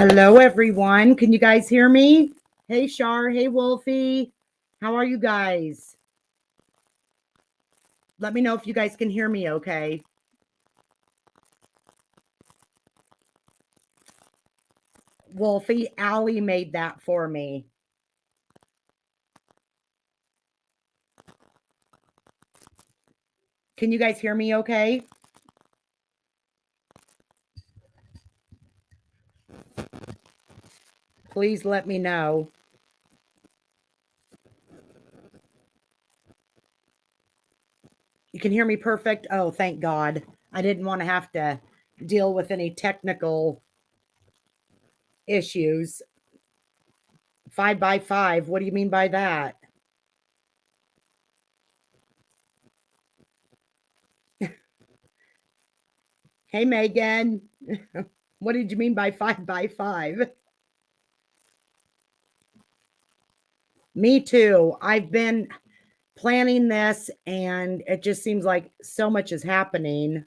Hello, everyone. Can you guys hear me? Hey, Shar. Hey, Wolfie. How are you guys? Let me know if you guys can hear me okay. Wolfie, Allie made that for me. Can you guys hear me okay? Please let me know. You can hear me perfect? Oh, thank God. I didn't want to have to deal with any technical issues. 5x5. What do you mean by that? Hey, Megan. What did you mean by 5x5? Me too. I've been planning this and it just seems like so much is happening.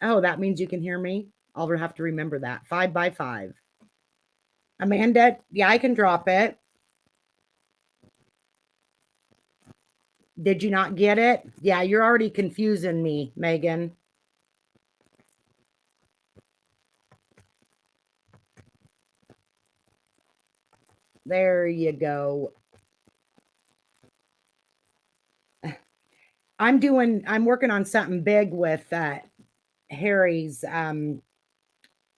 Oh, that means you can hear me. I'll have to remember that. 5x5. Amanda, yeah, I can drop it. Did you not get it? Yeah, you're already confusing me, Megan. There you go. I'm working on something big with Harry's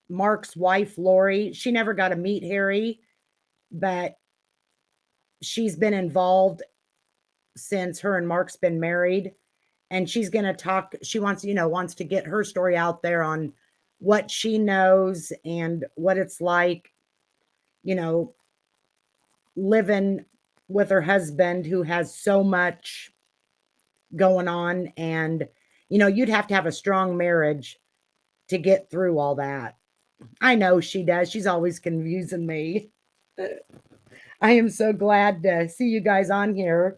Mark's wife, Lori. She never got to meet Harry, but she's been involved since her and Mark's been married. And she's going to talk. She wants to get her story out there on what she knows and what it's like, you know, living with her husband who has so much going on. And, you'd have to have a strong marriage to get through all that. I know she does. She's always confusing me. I am so glad to see you guys on here.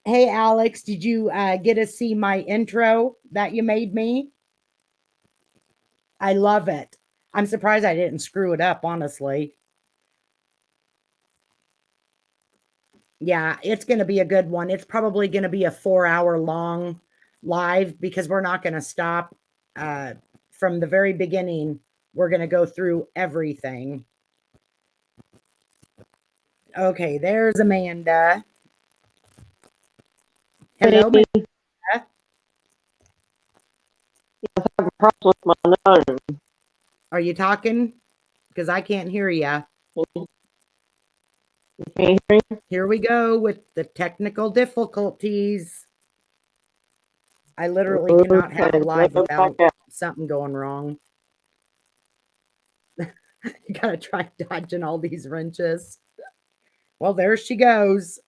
Hey, Alex, did you get to see my intro that you made me? I love it. I'm surprised I didn't screw it up, honestly. Yeah, it's going to be a good one. It's probably going to be a 4-hour long live because we're not going to stop from the very beginning. We're going to go through everything. Okay, there's Amanda. Hello, Hey, Amanda. having problems with my nose. Are you talking? Because I can't hear you. You can't hear me? Here we go with the technical difficulties. I literally cannot have Okay, a let live me back without out. something going wrong. You gotta try dodging all these wrenches. Well, there she goes.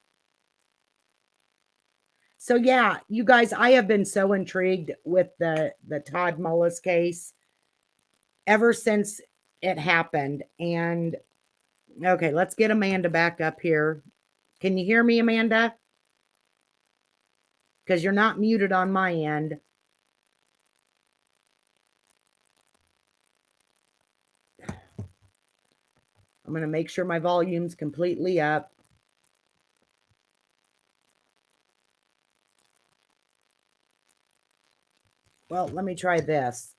So yeah, you guys, I have been so intrigued with the Todd Mullis case ever since it happened. And okay, let's get Amanda back up here. Can you hear me, Amanda? Because you're not muted on my end. I'm going to make sure my volume's completely up. Well, let me try this.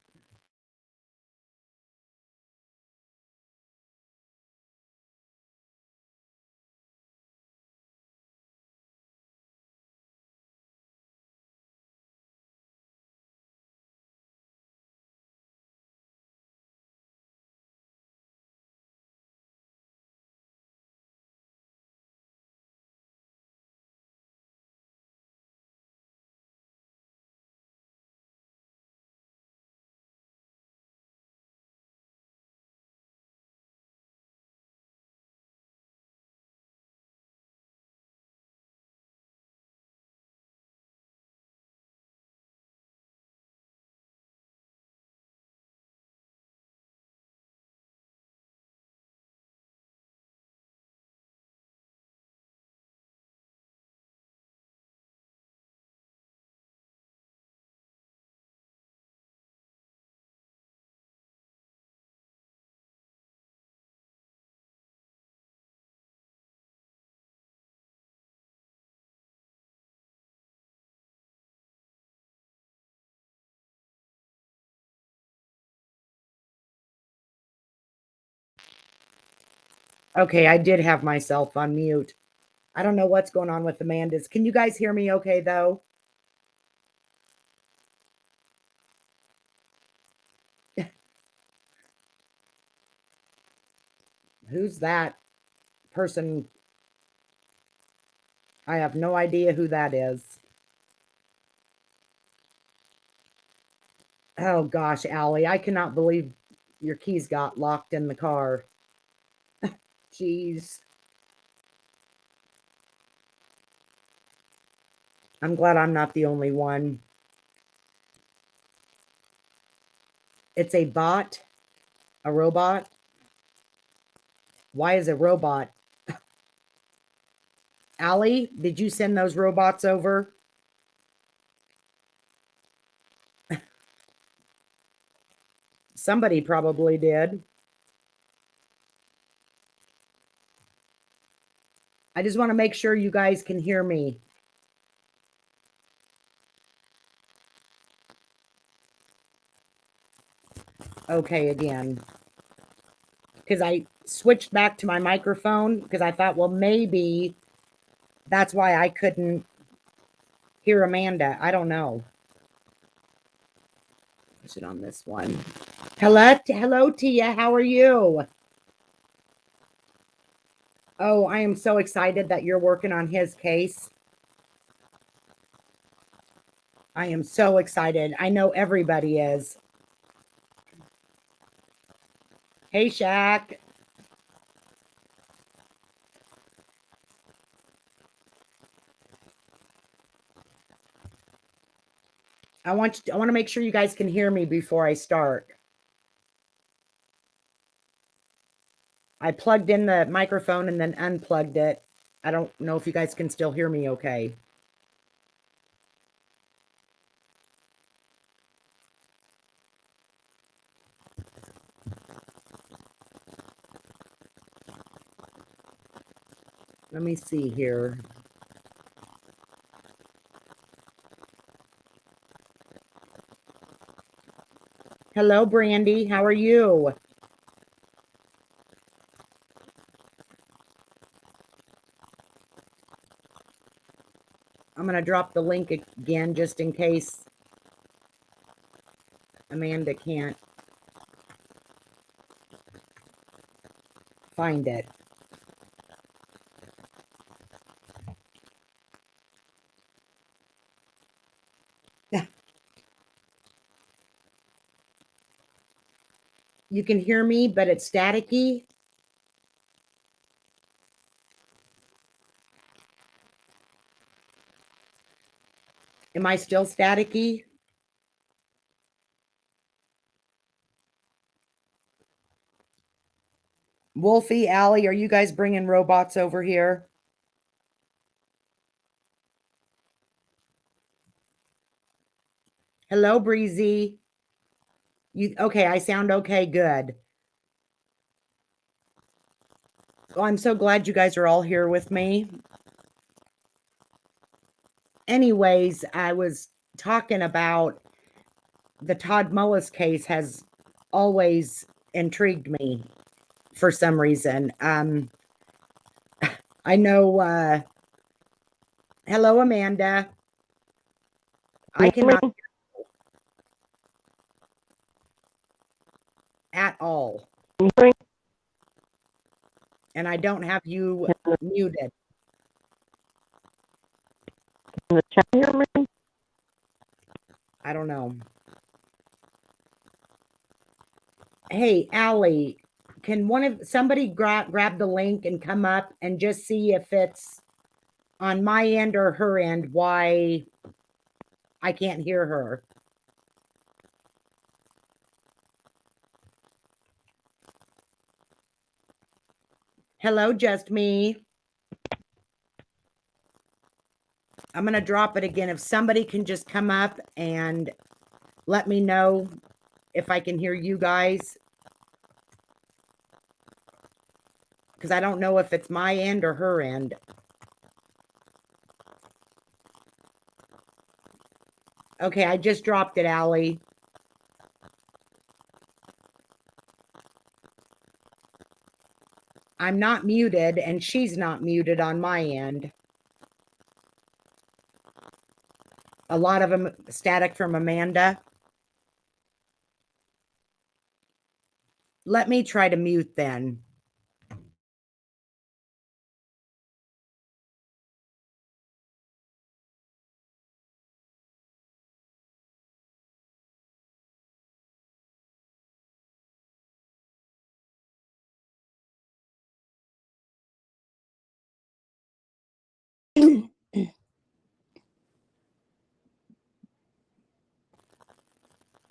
Okay, I did have myself on mute. I don't know what's going on with Amanda's. Can you guys hear me okay, though? Who's that person? I have no idea who that is. Oh, gosh, Allie, I cannot believe your keys got locked in the car. Jeez. I'm glad I'm not the only one. It's a bot? A robot? Why is a robot? Allie, did you send those robots over? Somebody probably did. I just want to make sure you guys can hear me. Okay, again. Because I switched back to my microphone because I thought, well, maybe that's why I couldn't hear Amanda. I don't know. Is it on this one? Hello, Tia. How are you? Oh, I am so excited that you're working on his case. I am so excited. I know everybody is. Hey, Shaq. I want to make sure you guys can hear me before I start. I plugged in the microphone and then unplugged it. I don't know if you guys can still hear me okay. Let me see here. Hello, Brandy. How are you? I'm going to drop the link again just in case Amanda can't find it. You can hear me, but it's staticky. Am I still staticky? Wolfie, Allie, are you guys bringing robots over here? Hello, Breezy. Okay? I sound okay. Good. Well, I'm so glad you guys are all here with me. Anyways, I was talking about the Todd Mullis case has always intrigued me for some reason. I know, hello, Amanda. I cannot at all. And I don't have you muted. Can the chat hear me? I don't know. Hey, Allie, can somebody grab the link and come up and just see if it's on my end or her end, why I can't hear her? Hello, just me. I'm going to drop it again. If somebody can just come up and let me know if I can hear you guys. Because I don't know if it's my end or her end. Okay, I just dropped it, Allie. I'm not muted, and she's not muted on my end. A lot of them static from Amanda. Let me try to mute then.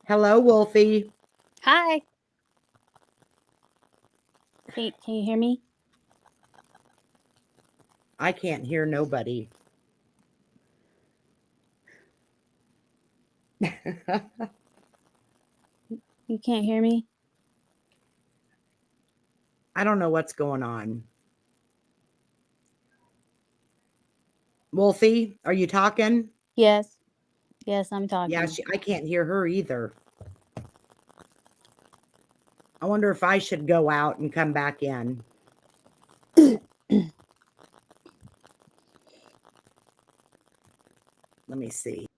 Hello, Wolfie. Hi. Can you hear me? I can't hear nobody. You can't hear me? I don't know what's going on. Wolfie, are you talking? Yes. Yes, I'm talking. Yeah, I can't hear her either. I wonder if I should go out and come back in. Let me see.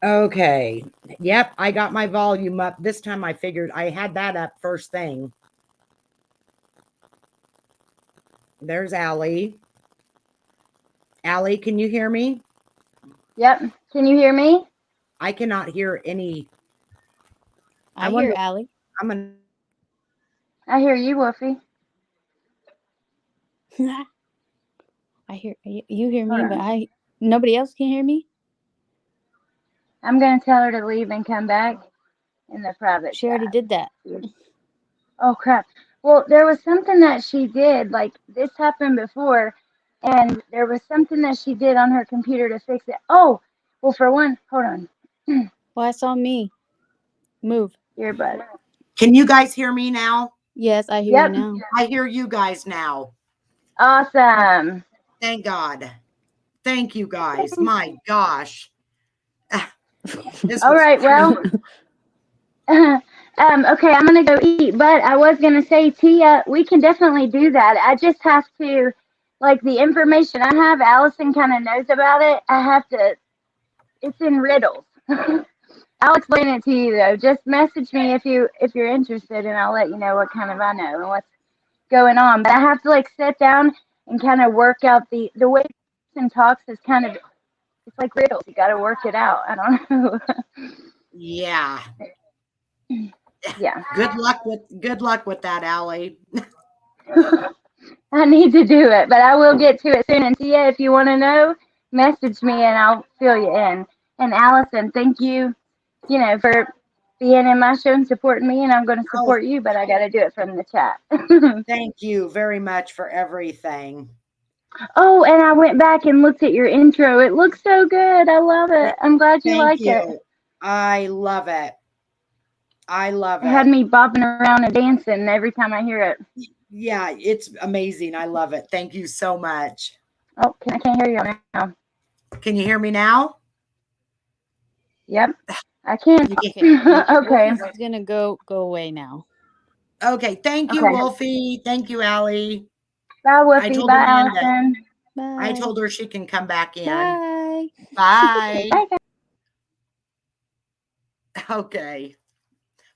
Okay. Yep, I got my volume up. This time I figured I had that up first thing. There's Allie. Allie, can you hear me? Yep. Can you hear me? I cannot hear any. I wonder- hear Allie. I'm gonna. I hear you, Wolfie. I hear you hear me, Hold but on. nobody else can hear me. I'm gonna tell her to leave and come back in the private She already chat. did that. Oh crap. Well, there was something that she did, like this happened before, and there was something that she did on her computer to fix it. Oh, well, for one, hold on. Well, I saw me move. Earbud. Can you guys hear me now? Yes, I hear Yep. you now. I hear you guys now. Awesome. Thank God. Thank you guys. My gosh. This All was right. Well. Okay, I'm gonna go eat, but I was gonna say, Tia, we can definitely do that. I just have to, like, the information I have, Allison kind of knows about it. I have to, it's in riddles. I'll explain it to you though. Just message me if you're interested, and I'll let you know what kind of I know and what's going on. But I have to like sit down and kind of work out the way person talks is kind of, it's like riddles. You got to work it out. I don't know. yeah. Yeah. Good luck with that, Allie. I need to do it, but I will get to it soon. And Tia, if you want to know, message me and I'll fill you in. And Allison, thank you, for being in my show and supporting me. And I'm going to support you, but I got to do it from the chat. Thank you very much for everything. Oh, and I went back and looked at your intro. It looks so good. I love it. I'm glad you like it. I love it. I love It had it. me bopping around and dancing every time I hear it. Yeah, it's amazing. I love it. Thank you so much. Oh, I can't hear you now. Can you hear me now? Yep, I can. Okay. Okay. Wolfie's gonna go away now. Okay. Thank you, Okay. Wolfie. Thank you, Allie. Bye, Wolfie. Bye, Allison. Bye. I told her she can come back in. Bye. Bye. Bye, guys. Okay.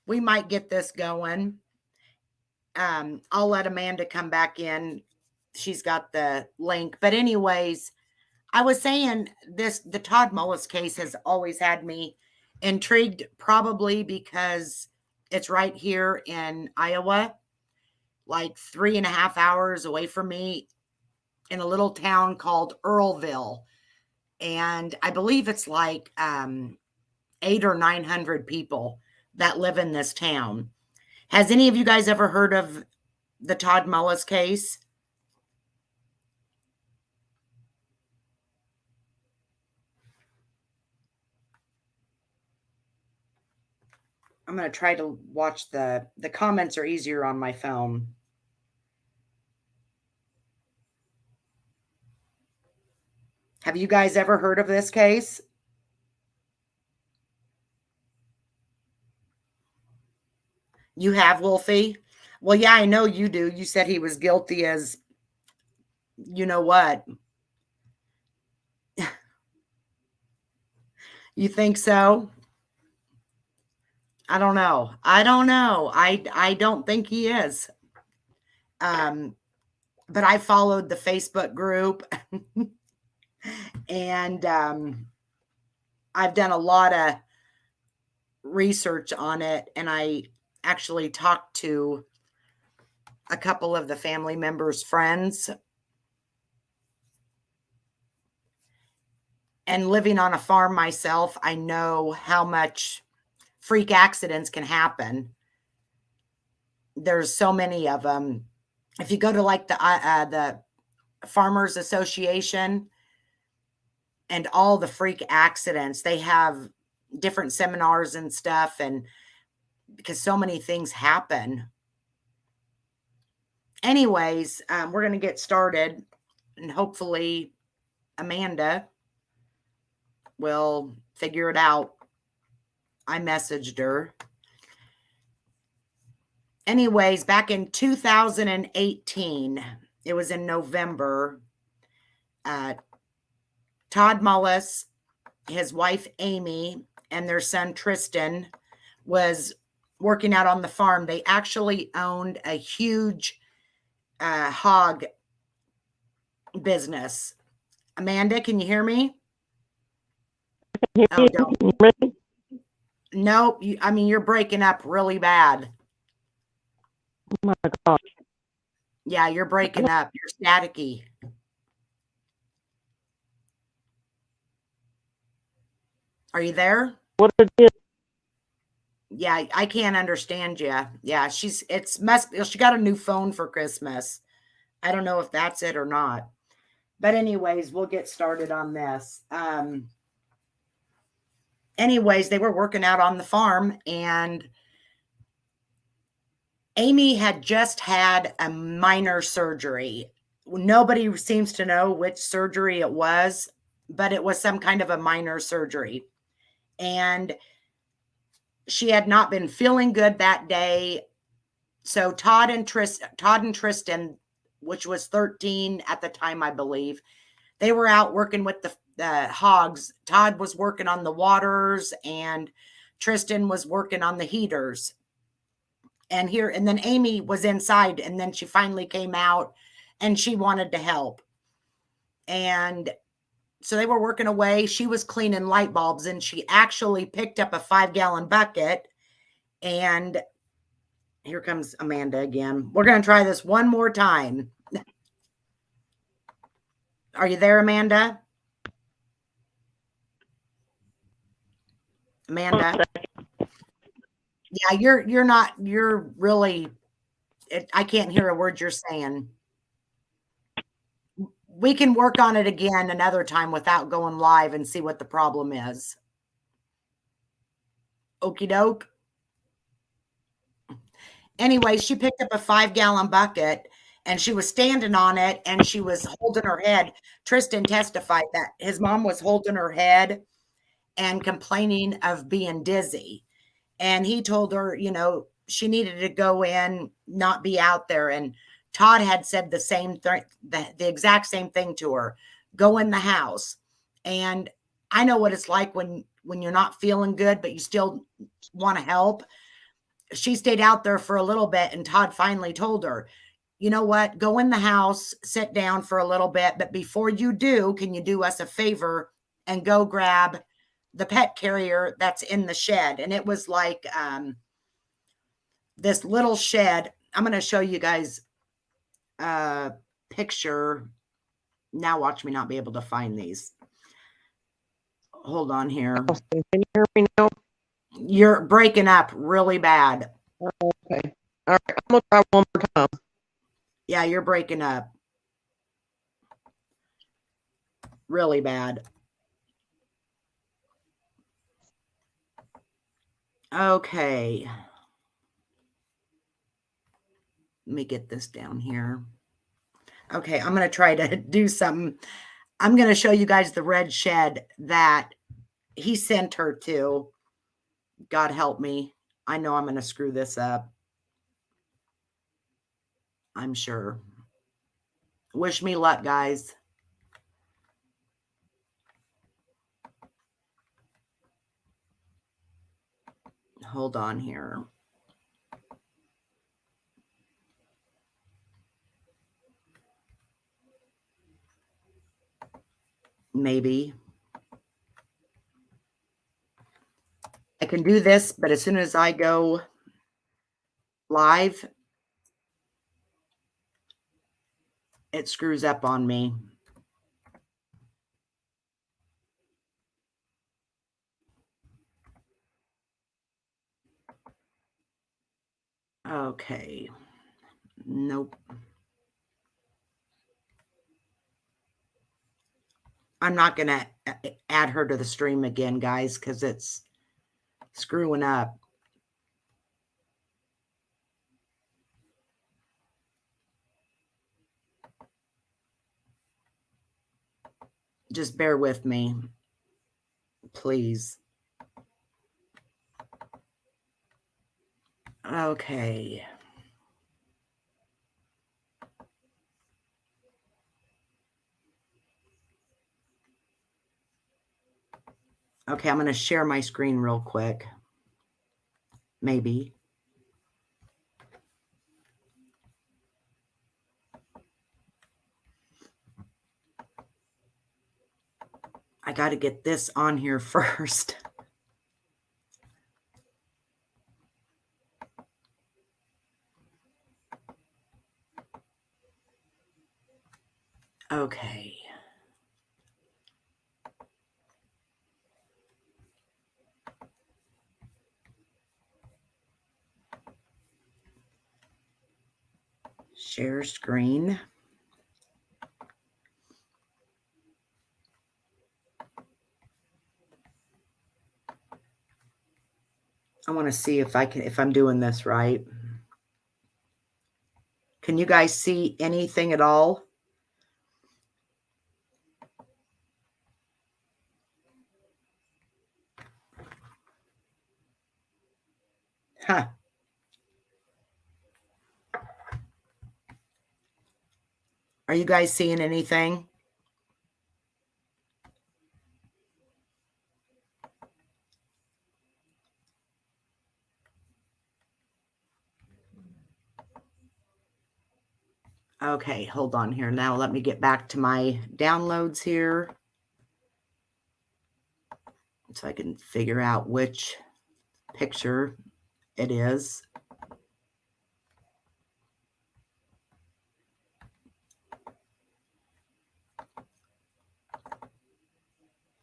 We might get this going. I'll let Amanda come back in. She's got the link. But anyways, I was saying the Todd Mullis case has always had me intrigued, probably because it's right here in Iowa, like 3.5 hours away from me in a little town called Earlville. And I believe it's like 800 or 900 people that live in this town. Has any of you guys ever heard of the Todd Mullis case? I'm going to try to watch the comments are easier on my phone. Have you guys ever heard of this case? You have, Wolfie? Well, yeah, I know you do. You said he was guilty as you know what. You think so? I don't know. I don't know. I don't think he is. But I followed the Facebook group and I've done a lot of research on it, and I actually talked to a couple of the family members' friends. And living on a farm myself, I know how much freak accidents can happen. There's so many of them. If you go to like the Farmers Association and all the freak accidents, they have different seminars and stuff, and because so many things happen. Anyways, we're going to get started, and hopefully Amanda will figure it out. I messaged her. Anyways, back in 2018, it was in November, Todd Mullis, his wife Amy, and their son Tristan was working out on the farm. They actually owned a huge hog business. Amanda, can you hear me? Oh, don't. Nope. I mean, you're breaking up really bad. Oh my gosh. Yeah, you're breaking up. You're staticky. Are you there? What it is? Yeah, I can't understand you. Yeah, she got a new phone for Christmas. I don't know if that's it or not. But anyways, we'll get started on this. Anyways, they were working out on the farm, and Amy had just had a minor surgery. Nobody seems to know which surgery it was, but it was some kind of a minor surgery. And she had not been feeling good that day. So Todd and Tristan, which was 13 at the time, I believe, they were out working with the hogs. Todd was working on the waters, and Tristan was working on the heaters. And then Amy was inside, and then she finally came out and she wanted to help. And so they were working away. She was cleaning light bulbs, and she actually picked up a 5-gallon bucket. And here comes Amanda again. We're going to try this one more time. Are you there, Amanda? Amanda? Yeah, you're really, I can't hear a word you're saying. We can work on it again another time without going live and see what the problem is. Okie doke. Anyway, she picked up a 5-gallon bucket and she was standing on it and she was holding her head. Tristan testified that his mom was holding her head and complaining of being dizzy. And he told her, she needed to go in, not be out there. And Todd had said the same thing, the exact same thing to her. Go in the house. And I know what it's like when you're not feeling good, but you still want to help. She stayed out there for a little bit, and Todd finally told her, you know what, go in the house, sit down for a little bit. But before you do, can you do us a favor and go grab the pet carrier that's in the shed? And it was like this little shed. I'm going to show you guys a picture. Now watch me not be able to find these. Hold on here. Can you hear me now? You're breaking up really bad. Okay. All right. I'm going to try one more time. Yeah, you're breaking up really bad. Okay. Let me get this down here. Okay, I'm going to try to do something. I'm going to show you guys the red shed that he sent her to. God help me. I know I'm going to screw this up. I'm sure. Wish me luck, guys. Hold on here. Maybe. I can do this, but as soon as I go live, it screws up on me. Okay. Nope. I'm not going to add her to the stream again, guys, because it's screwing up. Just bear with me, please. Okay. Okay, I'm going to share my screen real quick. Maybe. I got to get this on here first. Okay. Share screen. I want to see if I'm doing this right. Can you guys see anything at all? Huh. Are you guys seeing anything? Okay, hold on here. Now let me get back to my downloads here so I can figure out which picture it is.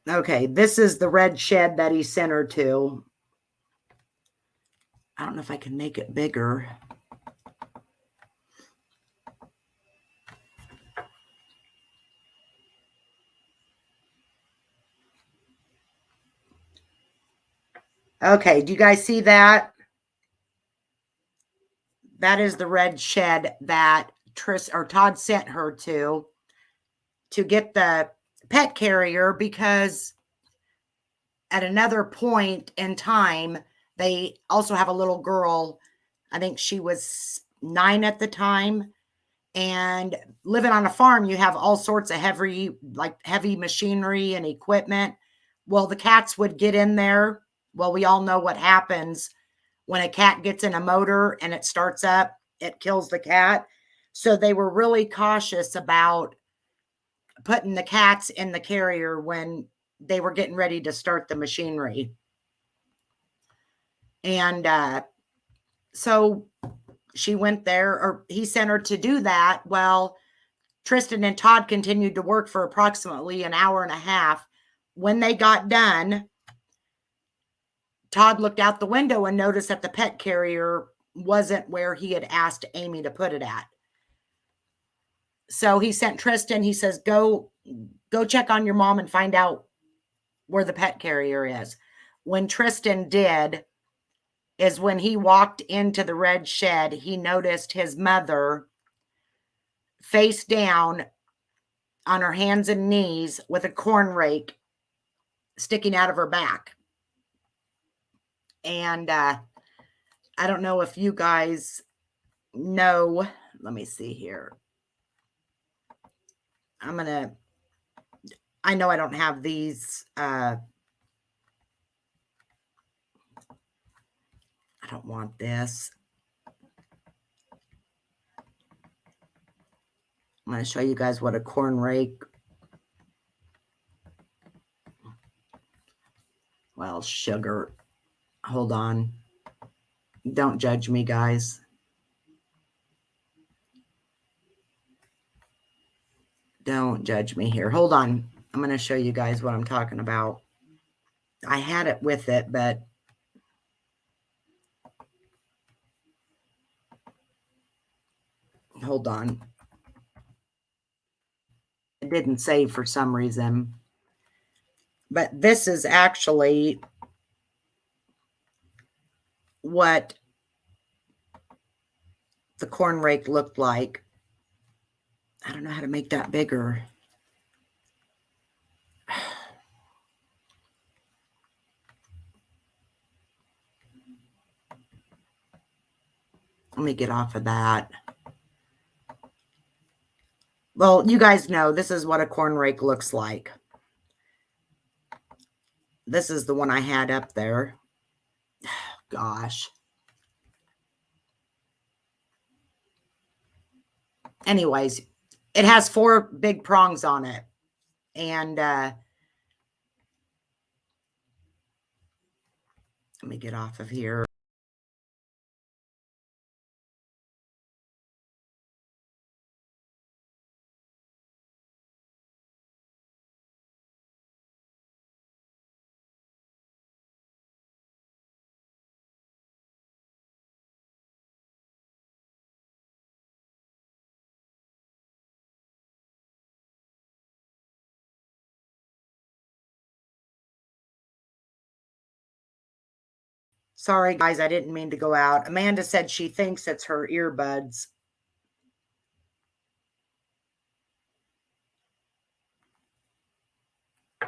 Okay, this is the red shed that he sent her to. I don't know if I can make it bigger. Okay, do you guys see that? That is the red shed that Todd sent her to get the pet carrier, because at another point in time, they also have a little girl. I think she was 9 at the time. And living on a farm, you have all sorts of heavy machinery and equipment. Well, the cats would get in there. Well, we all know what happens when a cat gets in a motor and it starts up, it kills the cat. So they were really cautious about putting the cats in the carrier when they were getting ready to start the machinery. And so she went there, or he sent her to do that. Well, Tristan and Todd continued to work for approximately an hour and a half. When they got done, Todd looked out the window and noticed that the pet carrier wasn't where he had asked Amy to put it at. So he sent Tristan, he says, go check on your mom and find out where the pet carrier is. When Tristan did, is when he walked into the red shed, he noticed his mother face down on her hands and knees with a corn rake sticking out of her back. And I don't know if you guys know. Let me see here. I know I don't have these. I don't want this. I'm going to show you guys what a corn rake. Well, sugar. Hold on. Don't judge me, guys. Don't judge me here. Hold on. I'm going to show you guys what I'm talking about. I had it with it, but hold on. It didn't save for some reason. But this is actually what the corn rake looked like. I don't know how to make that bigger. Let me get off of that. Well, you guys know this is what a corn rake looks like. This is the one I had up there. Gosh. Anyways, it has 4 big prongs on it. And let me get off of here. Sorry, guys, I didn't mean to go out. Amanda said she thinks it's her earbuds.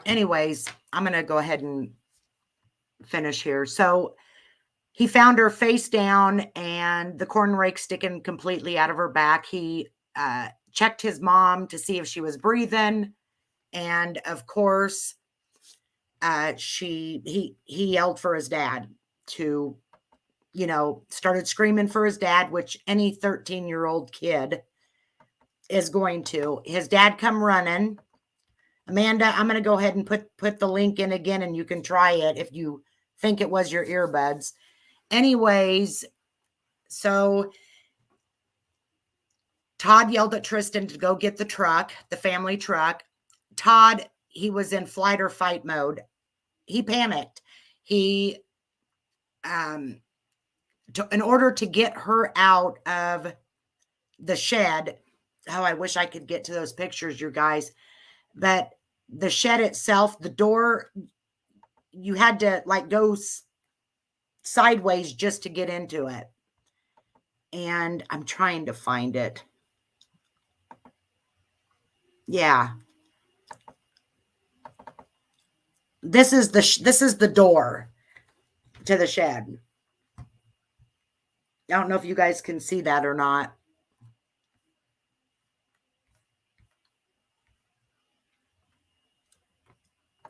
Anyways, I'm going to go ahead and finish here. So he found her face down and the corn rake sticking completely out of her back. He checked his mom to see if she was breathing. And of course, he yelled for his dad to, started screaming for his dad, which any 13-year-old kid is going to. His dad come running. Amanda, I'm going to go ahead and put the link in again, and you can try it if you think it was your earbuds. Anyways, so Todd yelled at Tristan to go get the truck, the family truck. Todd, he was in flight or fight mode. He panicked. He, in order to get her out of the shed, I wish I could get to those pictures, you guys, but the shed itself, the door, you had to go sideways just to get into it. And I'm trying to find it. Yeah. This is the door to the shed. I don't know if you guys can see that or not.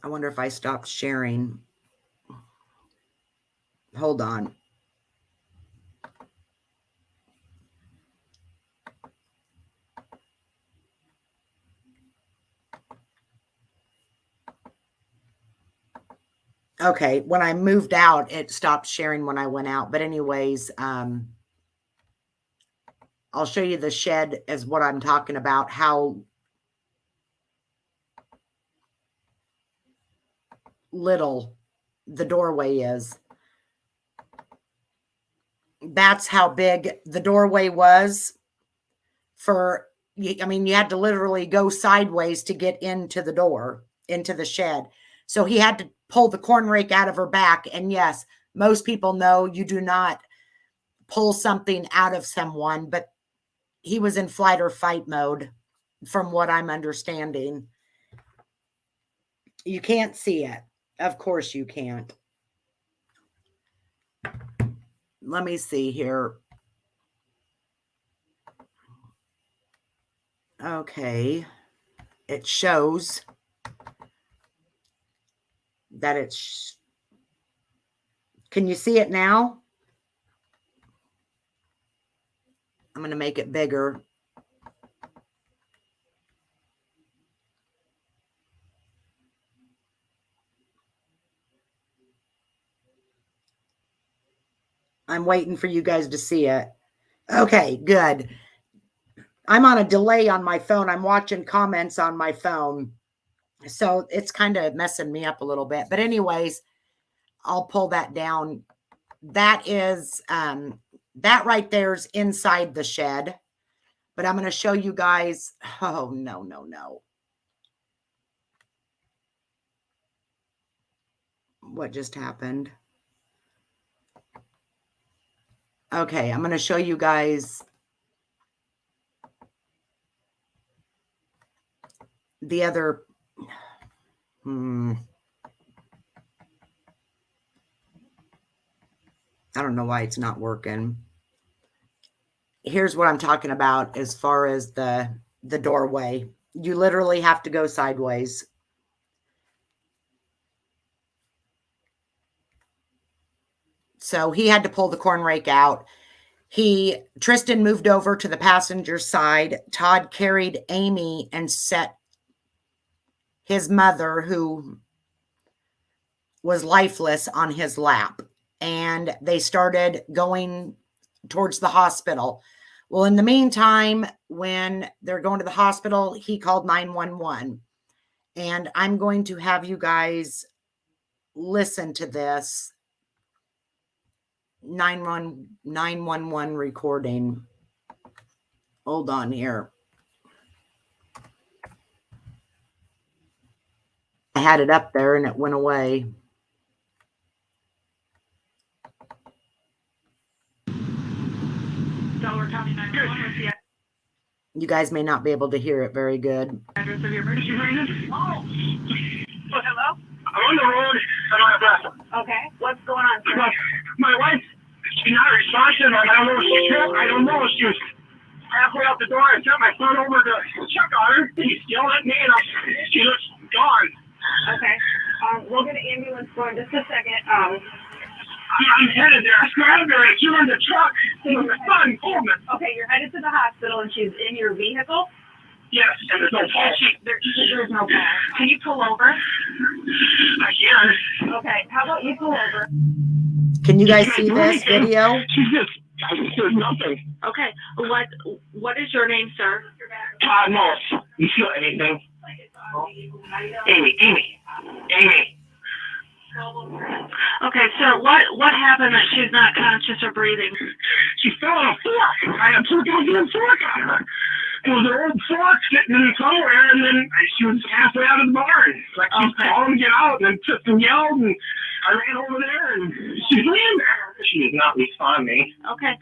I wonder if I stopped sharing. Hold on. Okay, when I moved out, it stopped sharing when I went out. But anyways, I'll show you the shed as what I'm talking about, how little the doorway is. That's how big the doorway was you had to literally go sideways to get into the door, into the shed. So he had to pull the corn rake out of her back. And yes, Most people know you do not pull something out of someone, but he was in flight or fight mode from what I'm understanding. You can't see it. Of course you can't. Let me see here. Okay. It shows that it's... Can you see it now? I'm going to make it bigger. I'm waiting for you guys to see it. Okay, good. I'm on a delay on my phone. I'm watching comments on my phone. So it's kind of messing me up a little bit. But anyways, I'll pull that down. That is, that right there is inside the shed. But I'm going to show you guys. Oh, no, no, no. What just happened? Okay, I'm going to show you guys the other. I don't know why it's not working. Here's what I'm talking about as far as the doorway. You literally have to go sideways. So he had to pull the corn rake out. Tristan moved over to the passenger side. Todd carried Amy and set his mother, who was lifeless, on his lap. And they started going towards the hospital. Well, in the meantime, when they're going to the hospital, he called 911. And I'm going to have you guys listen to this 911 recording. Hold on here. I had it up there and it went away. Delaware County 911 with the You guys may not be able to hear it very good. address of your emergency reason. Oh, hello? I'm on the road. I'm out of breath. Okay. What's going on, sir? My wife, she's not responsive. I don't know if she's hurt. I don't know if she was halfway out the door. I sent my son over to check on her. He's yelling at me, and she looks gone. Okay. We'll get an ambulance for in just a second. I'm headed there. I grabbed her and threw her in the truck. So my son pulled me. Okay, you're headed to the hospital, and she's in your vehicle? Yes, and there's no pulse. There's no pulse. Can you pull over? I can. Okay, how about you pull over? Can you guys see this video? She's just, there's nothing. Okay, what is your name, sir? Todd Mullis. You feel anything? Amy. Okay, sir, what happened that she's not conscious or breathing? She fell on a fork. I had two goddamn fork on her. It was an old fork sitting in somewhere, and then she was halfway out of the barn. Like, she's calling to get out, and then Tristan yelled, and I ran over there, and she's laying there. She is not responding. Okay.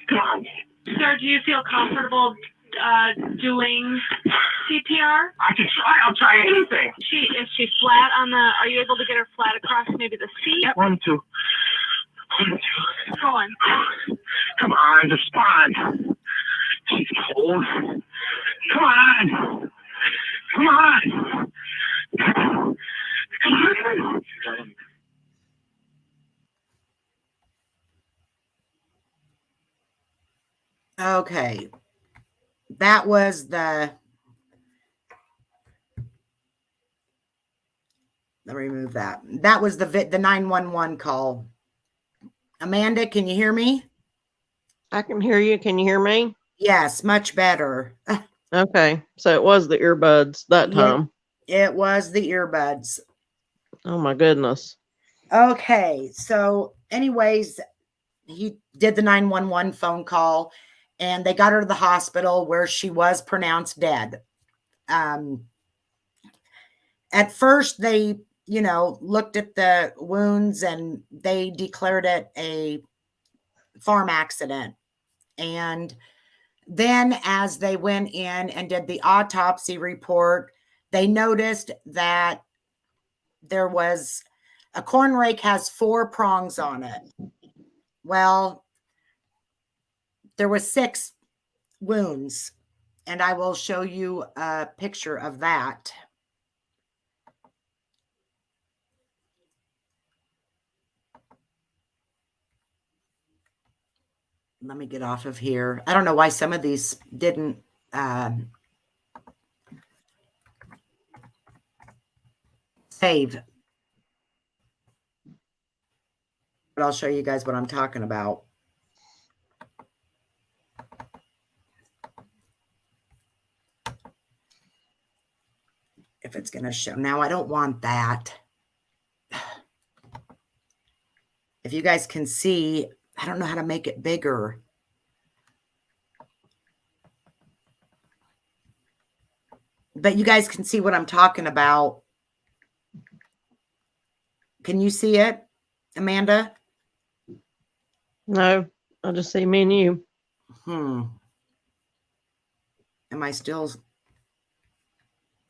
Come on. Sir, do you feel comfortable doing CPR? I can try. I'll try anything. Is she flat on the? Are you able to get her flat across maybe the seat? Yep. 1, 2. 1, 2. Go on. Come on, respond. She's cold. Come on. Come on. Come on. Okay. That was the... Let me remove that. That was the 911 call. Amanda, can you hear me? I can hear you. Can you hear me? Yes, much better. Okay. So it was the earbuds that time. It was the earbuds. Oh my goodness. Okay. So anyways, he did the 911 phone call and they got her to the hospital where she was pronounced dead. At first, they looked at the wounds and they declared it a farm accident. And then as they went in and did the autopsy report, they noticed that there was a corn rake has 4 prongs on it. Well, there was 6 wounds, and I will show you a picture of that. Let me get off of here. I don't know why some of these didn't save, but I'll show you guys what I'm talking about. If it's going to show. Now, I don't want that. If you guys can see, I don't know how to make it bigger. But you guys can see what I'm talking about. Can you see it, Amanda? No, I just see me and you. Am I still?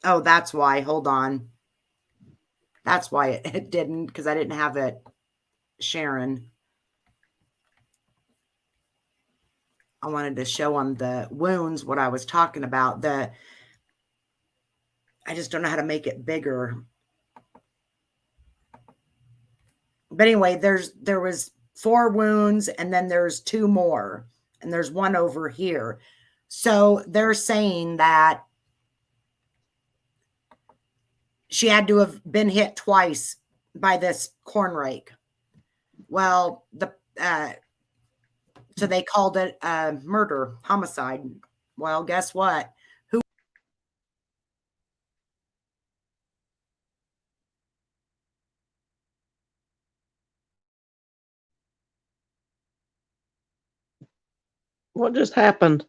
Oh, that's why. Hold on. That's why it didn't, because I didn't have it sharing. I wanted to show them the wounds, what I was talking about. I just don't know how to make it bigger. But anyway, there was 4 wounds, and then there's 2 more, and there's one over here. So they're saying that she had to have been hit twice by this corn rake. Well, so they called it a murder, homicide. Well, guess what? What just happened?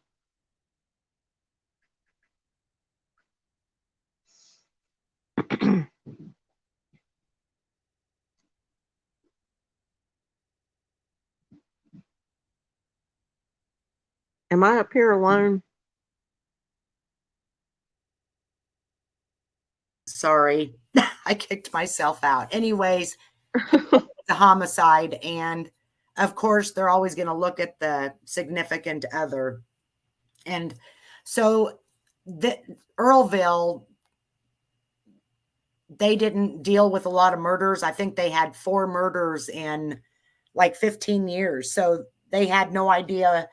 Am I up here alone? Sorry, I kicked myself out. Anyways, the homicide. And of course, they're always going to look at the significant other. And so Earlville, they didn't deal with a lot of murders. I think they had 4 murders in like 15 years. So they had no idea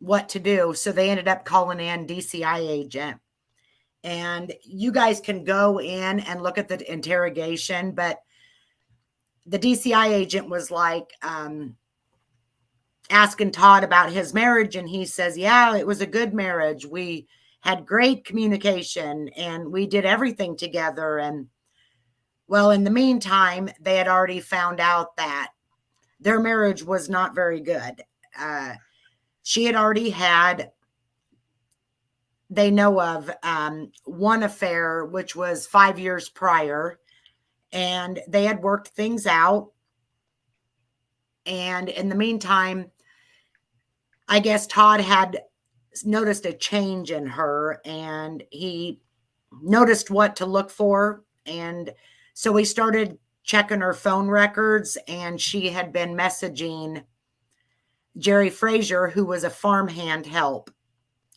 what to do. So they ended up calling in DCI agent. And you guys can go in and look at the interrogation, but the DCI agent was like asking Todd about his marriage, and he says, yeah, it was a good marriage. We had great communication and we did everything together. And well, in the meantime, they had already found out that their marriage was not very good. She had already had, they know of, one affair, which was 5 years prior, and they had worked things out. And in the meantime, I guess Todd had noticed a change in her, and he noticed what to look for. And so he started checking her phone records, and she had been messaging Jerry Frazier, who was a farmhand help,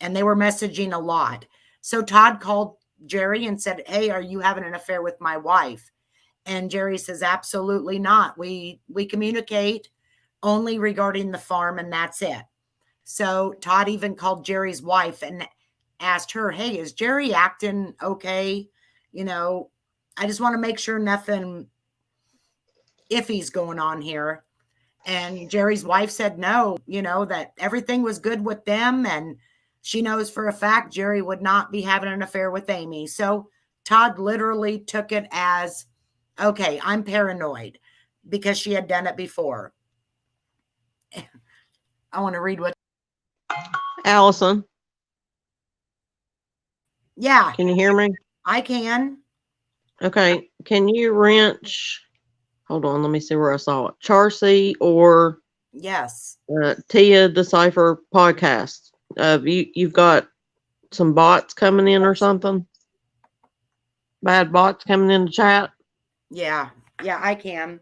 and they were messaging a lot. So Todd called Jerry and said, hey, are you having an affair with my wife? And Jerry says, absolutely not. We communicate only regarding the farm, and that's it. So Todd even called Jerry's wife and asked her, hey, is Jerry acting okay? I just want to make sure nothing iffy's going on here. And Jerry's wife said no, that everything was good with them. And she knows for a fact Jerry would not be having an affair with Amy. So Todd literally took it as, okay, I'm paranoid, because she had done it before. I want to read what. Allison, Yeah, can you hear me? I can. Okay, can you wrench? Hold on, let me see where I saw it. Charcy or Yes. Tia Decipher podcast. You've got some bots coming in or something? Bad bots coming in the chat? Yeah. Yeah, I can.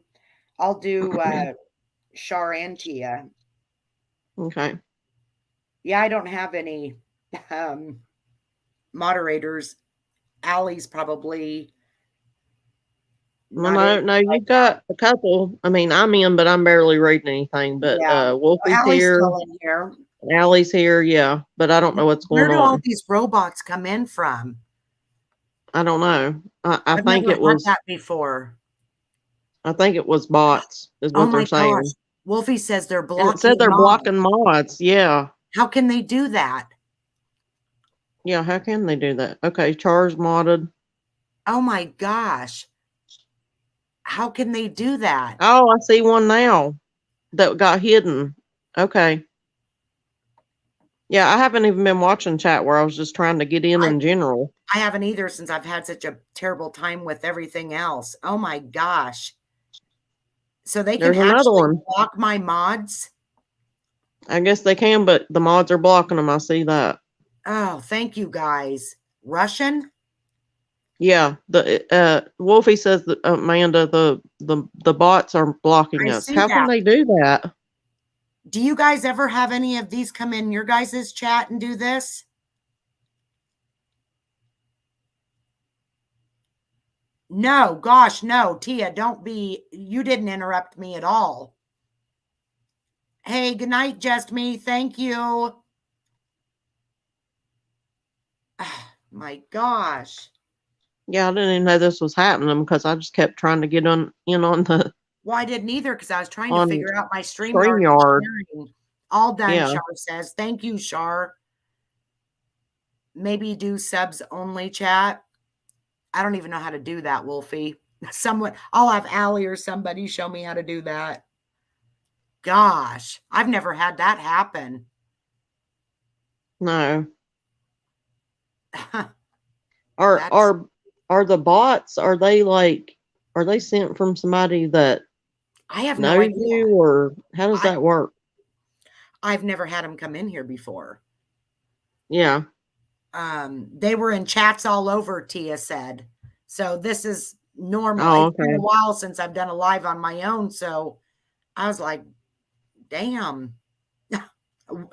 I'll do Shar and Tia. Okay. Yeah, I don't have any moderators. Allie's probably Well, not in no, right you've got a couple. I mean, I'm in, but I'm barely reading anything. now. But Yeah. Wolfie's Allie's here, still in here. Allie's here, yeah. But I don't know what's Where going do all on. these robots come in from? I don't know. I I've think never it had was. that before. I think it was bots, is Oh what they're my gosh. saying. Wolfie says they're And it said blocking they're mods. blocking mods. Yeah. How can they do that? Yeah. How can they do that? Okay. Char's modded. Oh my gosh. How can they do that? Oh, I see one now that got hidden. Okay. Yeah, I haven't even been watching chat where I was just trying to get in general. I haven't either since I've had such a terrible time with everything else. Oh my gosh. So they can There's another actually one. block my mods? I guess they can, but the mods are blocking them. I see that. Oh, thank you guys. Russian? Yeah, the Wolfie says that Amanda, the bots are blocking I us. see How can that. they do that? Do you guys ever have any of these come in your guys' chat and do this? No, gosh, no. Tia, you didn't interrupt me at all. Hey, good night, Just Me. Thank you. My gosh. Yeah, I didn't even know this was happening because I just kept trying to get in on the Well, I didn't either because I was trying to on figure out my StreamYard. StreamYard. Sharing. All done, Yeah. Shar says. Thank you, Shar. Maybe do subs only chat. I don't even know how to do that, Wolfie. I'll have Allie or somebody show me how to do that. Gosh, I've never had that happen. No. Are the bots, are they sent from somebody that I have no knows idea. you, or how does that work? I've never had them come in here before. Yeah. They were in chats all over, Tia said. So this is normal. Oh, It's been okay. a while since I've done a live on my own. So I was like, damn,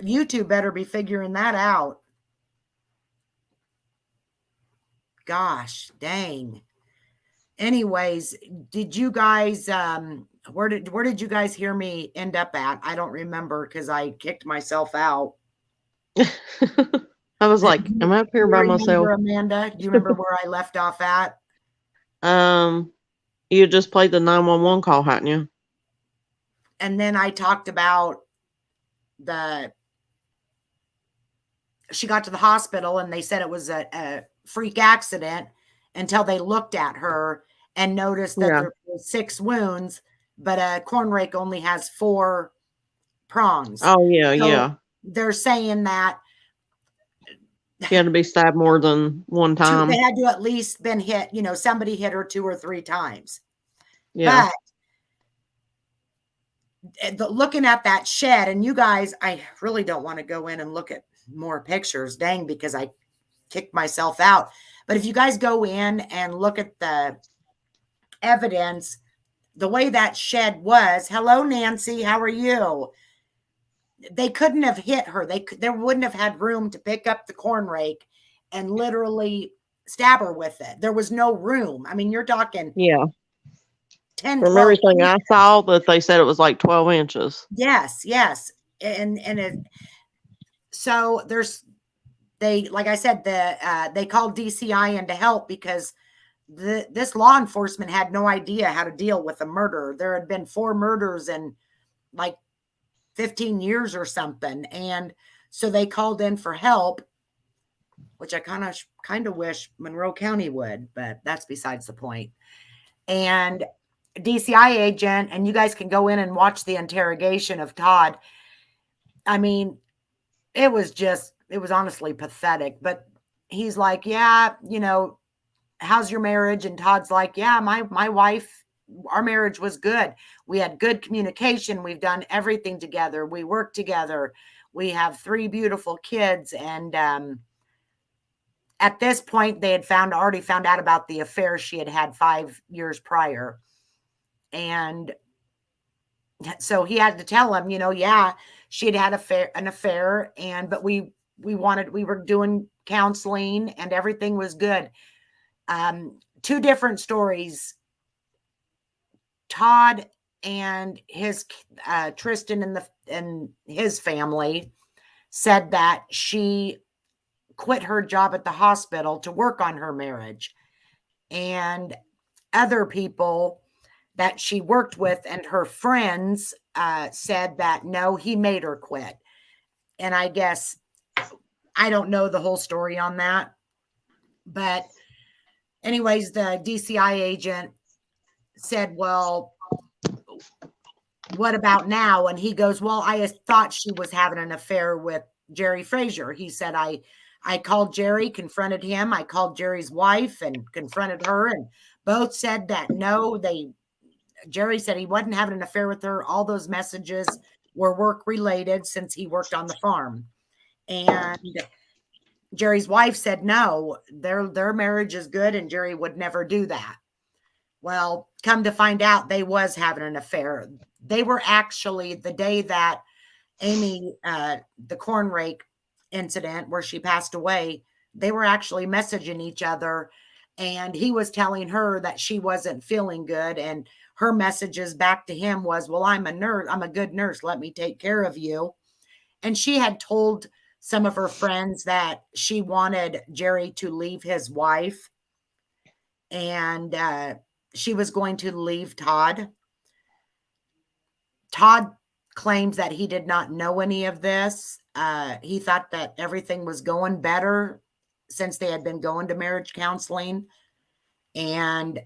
YouTube better be figuring that out. Gosh, dang. Anyways, did you guys where did you guys hear me end up at? I don't remember because I kicked myself out. I was like, am I up here by myself? Amanda, do you remember where I left off at? You just played the 911 call, hadn't you? And then I talked about she got to the hospital and they said it was a freak accident until they looked at her and noticed that there were 6 wounds, but a corn rake only has 4 prongs. Oh, yeah, So yeah. they're saying that she had to be stabbed more than one time. They had to at least been hit, somebody hit her 2 or 3 times. Yeah. But looking at that shed, and you guys, I really don't want to go in and look at more pictures, dang, because I kicked myself out. But if you guys go in and look at the evidence, the way that shed was, hello, Nancy, how are you? They couldn't have hit her. They wouldn't have had room to pick up the corn rake and literally stab her with it. There was no room. I mean, you're talking 10, From everything I saw, that they said it was like 12 inches. Yes. So like I said, they called DCI in to help because this law enforcement had no idea how to deal with a murder. There had been 4 murders in like 15 years or something. And so they called in for help, which I kind of wish Monroe County would, but that's besides the point. And DCI agent, and you guys can go in and watch the interrogation of Todd. I mean, it was honestly pathetic, but he's like, yeah, how's your marriage? And Todd's like, yeah, my wife, our marriage was good. We had good communication. We've done everything together. We work together. We have 3 beautiful kids. And at this point, they had already found out about the affair she had had 5 years prior. And so he had to tell him, yeah, she had had an affair, but we were doing counseling and everything was good. 2 different stories. Todd and his Tristan and his family said that she quit her job at the hospital to work on her marriage, and other people that she worked with and her friends said that no, he made her quit. And I guess I don't know the whole story on that, but anyways, the DCI agent said, well, what about now? And he goes, well, I thought she was having an affair with Jerry Frazier. He said, I called Jerry, confronted him. I called Jerry's wife and confronted her, and both said that no, Jerry said he wasn't having an affair with her. All those messages were work related since he worked on the farm. And Jerry's wife said no, their marriage is good and Jerry would never do that. Well, come to find out, they was having an affair. They were actually, the day that Amy, the corn rake incident where she passed away, they were actually messaging each other, and he was telling her that she wasn't feeling good, and her messages back to him was, well, I'm a nurse. I'm a good nurse. Let me take care of you. And she had told some of her friends that she wanted Jerry to leave his wife, and she was going to leave Todd. Todd claims that he did not know any of this. He thought that everything was going better since they had been going to marriage counseling. And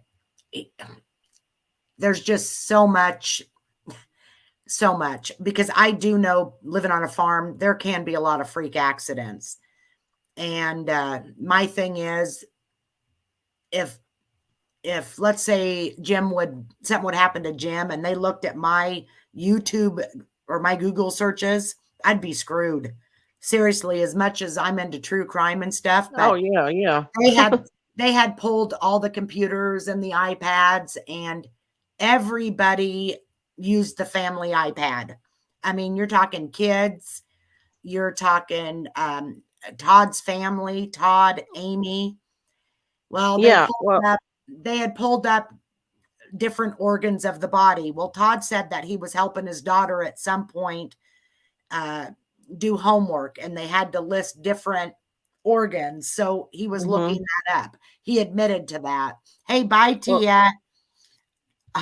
there's just so much, because I do know, living on a farm, there can be a lot of freak accidents. And my thing is, if let's say something would happen to Jim and they looked at my YouTube or my Google searches, I'd be screwed. Seriously, as much as I'm into true crime and stuff. But Oh yeah. they had pulled all the computers and the iPads, and everybody used the family iPad. I mean, you're talking kids, you're talking Todd's family, Todd, Amy. Well, they had pulled up different organs of the body. Well, Todd said that he was helping his daughter at some point do homework, and they had to list different organs. So he was looking that up. He admitted to that. Hey, bye, Tia.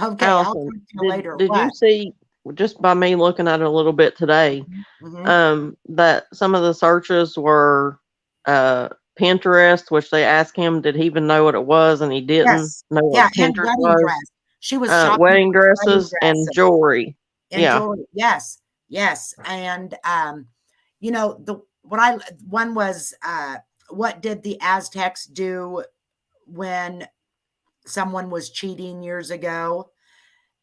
Okay, Allison, I'll talk to you later. Did you see, just by me looking at it a little bit today, that some of the searches were Pinterest, which they asked him, did he even know what it was? And he didn't know what Pinterest was. Dress. She was wedding dresses and jewelry. Jewelry. Yes. And one was what did the Aztecs do when someone was cheating years ago?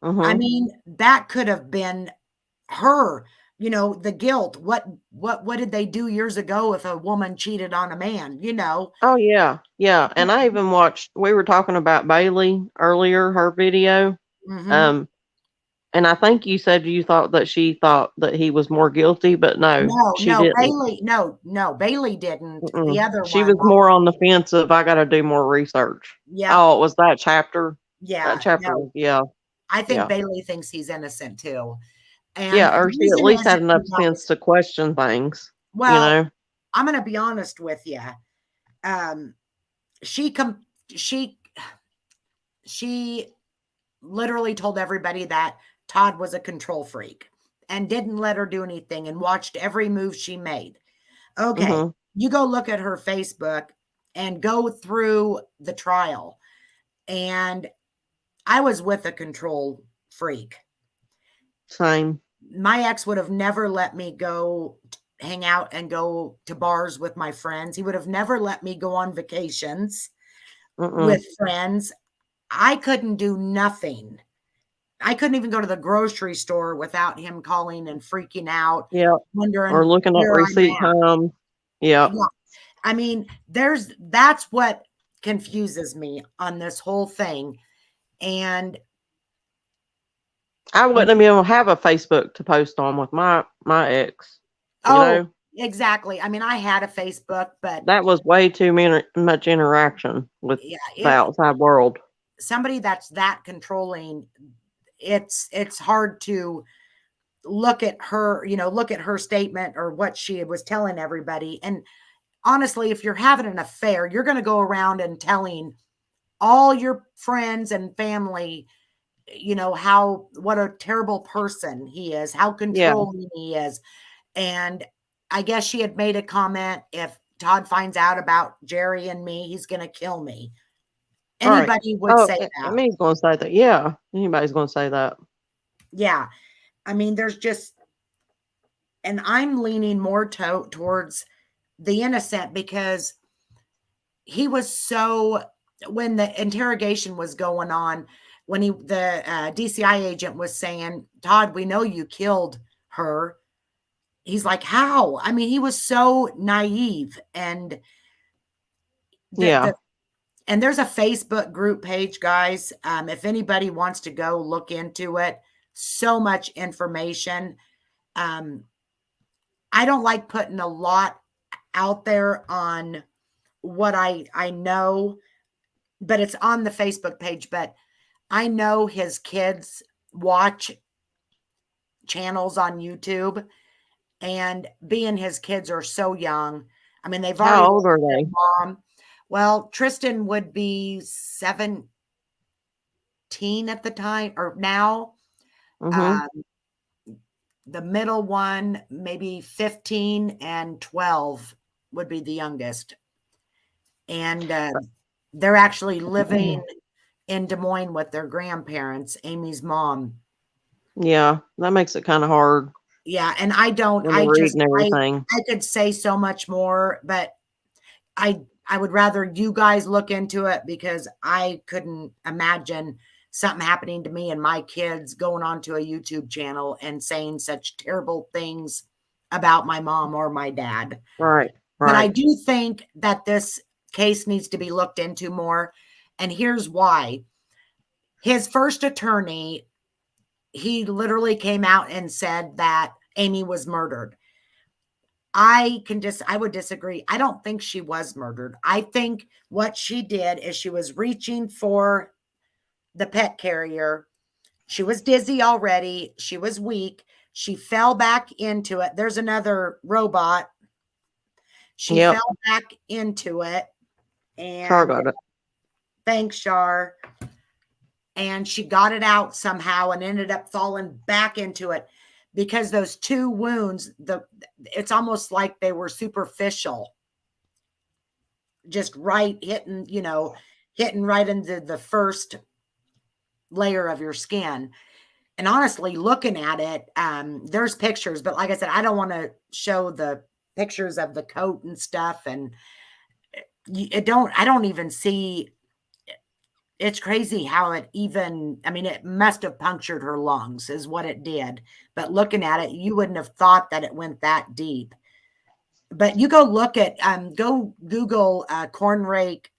I mean, that could have been her. The guilt. What did they do years ago if a woman cheated on a man? Oh yeah. And I even watched. We were talking about Bailey earlier, her video. And I think you said you thought that she thought that he was more guilty, but no, she didn't. Bailey didn't. The other she one was more on the fence of, I got to do more research. Yeah. Oh, it was that chapter. Yeah. That chapter. No. Yeah. I think Bailey thinks he's innocent too. And or she at least had enough sense to question things. Well, I'm going to be honest with you. She literally told everybody that Todd was a control freak and didn't let her do anything and watched every move she made. Okay. You go look at her Facebook and go through the trial. And I was with a control freak. Same. My ex would have never let me go hang out and go to bars with my friends. He would have never let me go on vacations. with friends. I couldn't do nothing. I couldn't even go to the grocery store without him calling and freaking out, Yeah. wondering Or looking at where I'm receipt at. time. Yeah. Yeah. I mean, that's what confuses me on this whole thing. And I wouldn't have been able to have a Facebook to post on with my ex. You know? Exactly. I mean, I had a Facebook, but That was way too much interaction with yeah, the outside world. somebody that's that controlling, it's hard to look at her, look at her statement or what she was telling everybody. And honestly, if you're having an affair, you're going to go around and telling all your friends and family, what a terrible person he is, how controlling he is. And I guess she had made a comment, if Todd finds out about Jerry and me, he's going to kill me. Anybody would say that. I mean, he's going to say that. Yeah. Anybody's going to say that. Yeah. I mean, there's just, and I'm leaning more towards the innocent, because he was so, when the interrogation was going on, when the DCI agent was saying, Todd, we know you killed her. He's like, how? I mean, he was so naive. And and there's a Facebook group page, guys. If anybody wants to go look into it, so much information. I don't like putting a lot out there on what I know, but it's on the Facebook page. But I know his kids watch channels on YouTube, and being his kids are so young. I mean, they've already. How old are they? Mom. Well, Tristan would be 17 at the time, or now. The middle one, maybe 15, and 12 would be the youngest. And they're actually living in Des Moines with their grandparents, Amy's mom. Yeah, that makes it kind of hard. Yeah, and I could say so much more, but I would rather you guys look into it, because I couldn't imagine something happening to me and my kids going onto a YouTube channel and saying such terrible things about my mom or my dad. Right. But I do think that this case needs to be looked into more. And here's why. His first attorney, he literally came out and said that Amy was murdered. I would disagree. I don't think she was murdered. I think what she did is she was reaching for the pet carrier. She was dizzy already. She was weak. She fell back into it. There's another robot. She fell back into it. And Char got it. Thanks, Char. And she got it out somehow and ended up falling back into it, because those two wounds, it's almost like they were superficial. Just hitting right into the first layer of your skin. And honestly, looking at it, there's pictures, but like I said, I don't want to show the pictures of the coat and stuff. And I don't even see. It's crazy how it must have punctured her lungs is what it did. But looking at it, you wouldn't have thought that it went that deep. But you go look at, go Google corn rake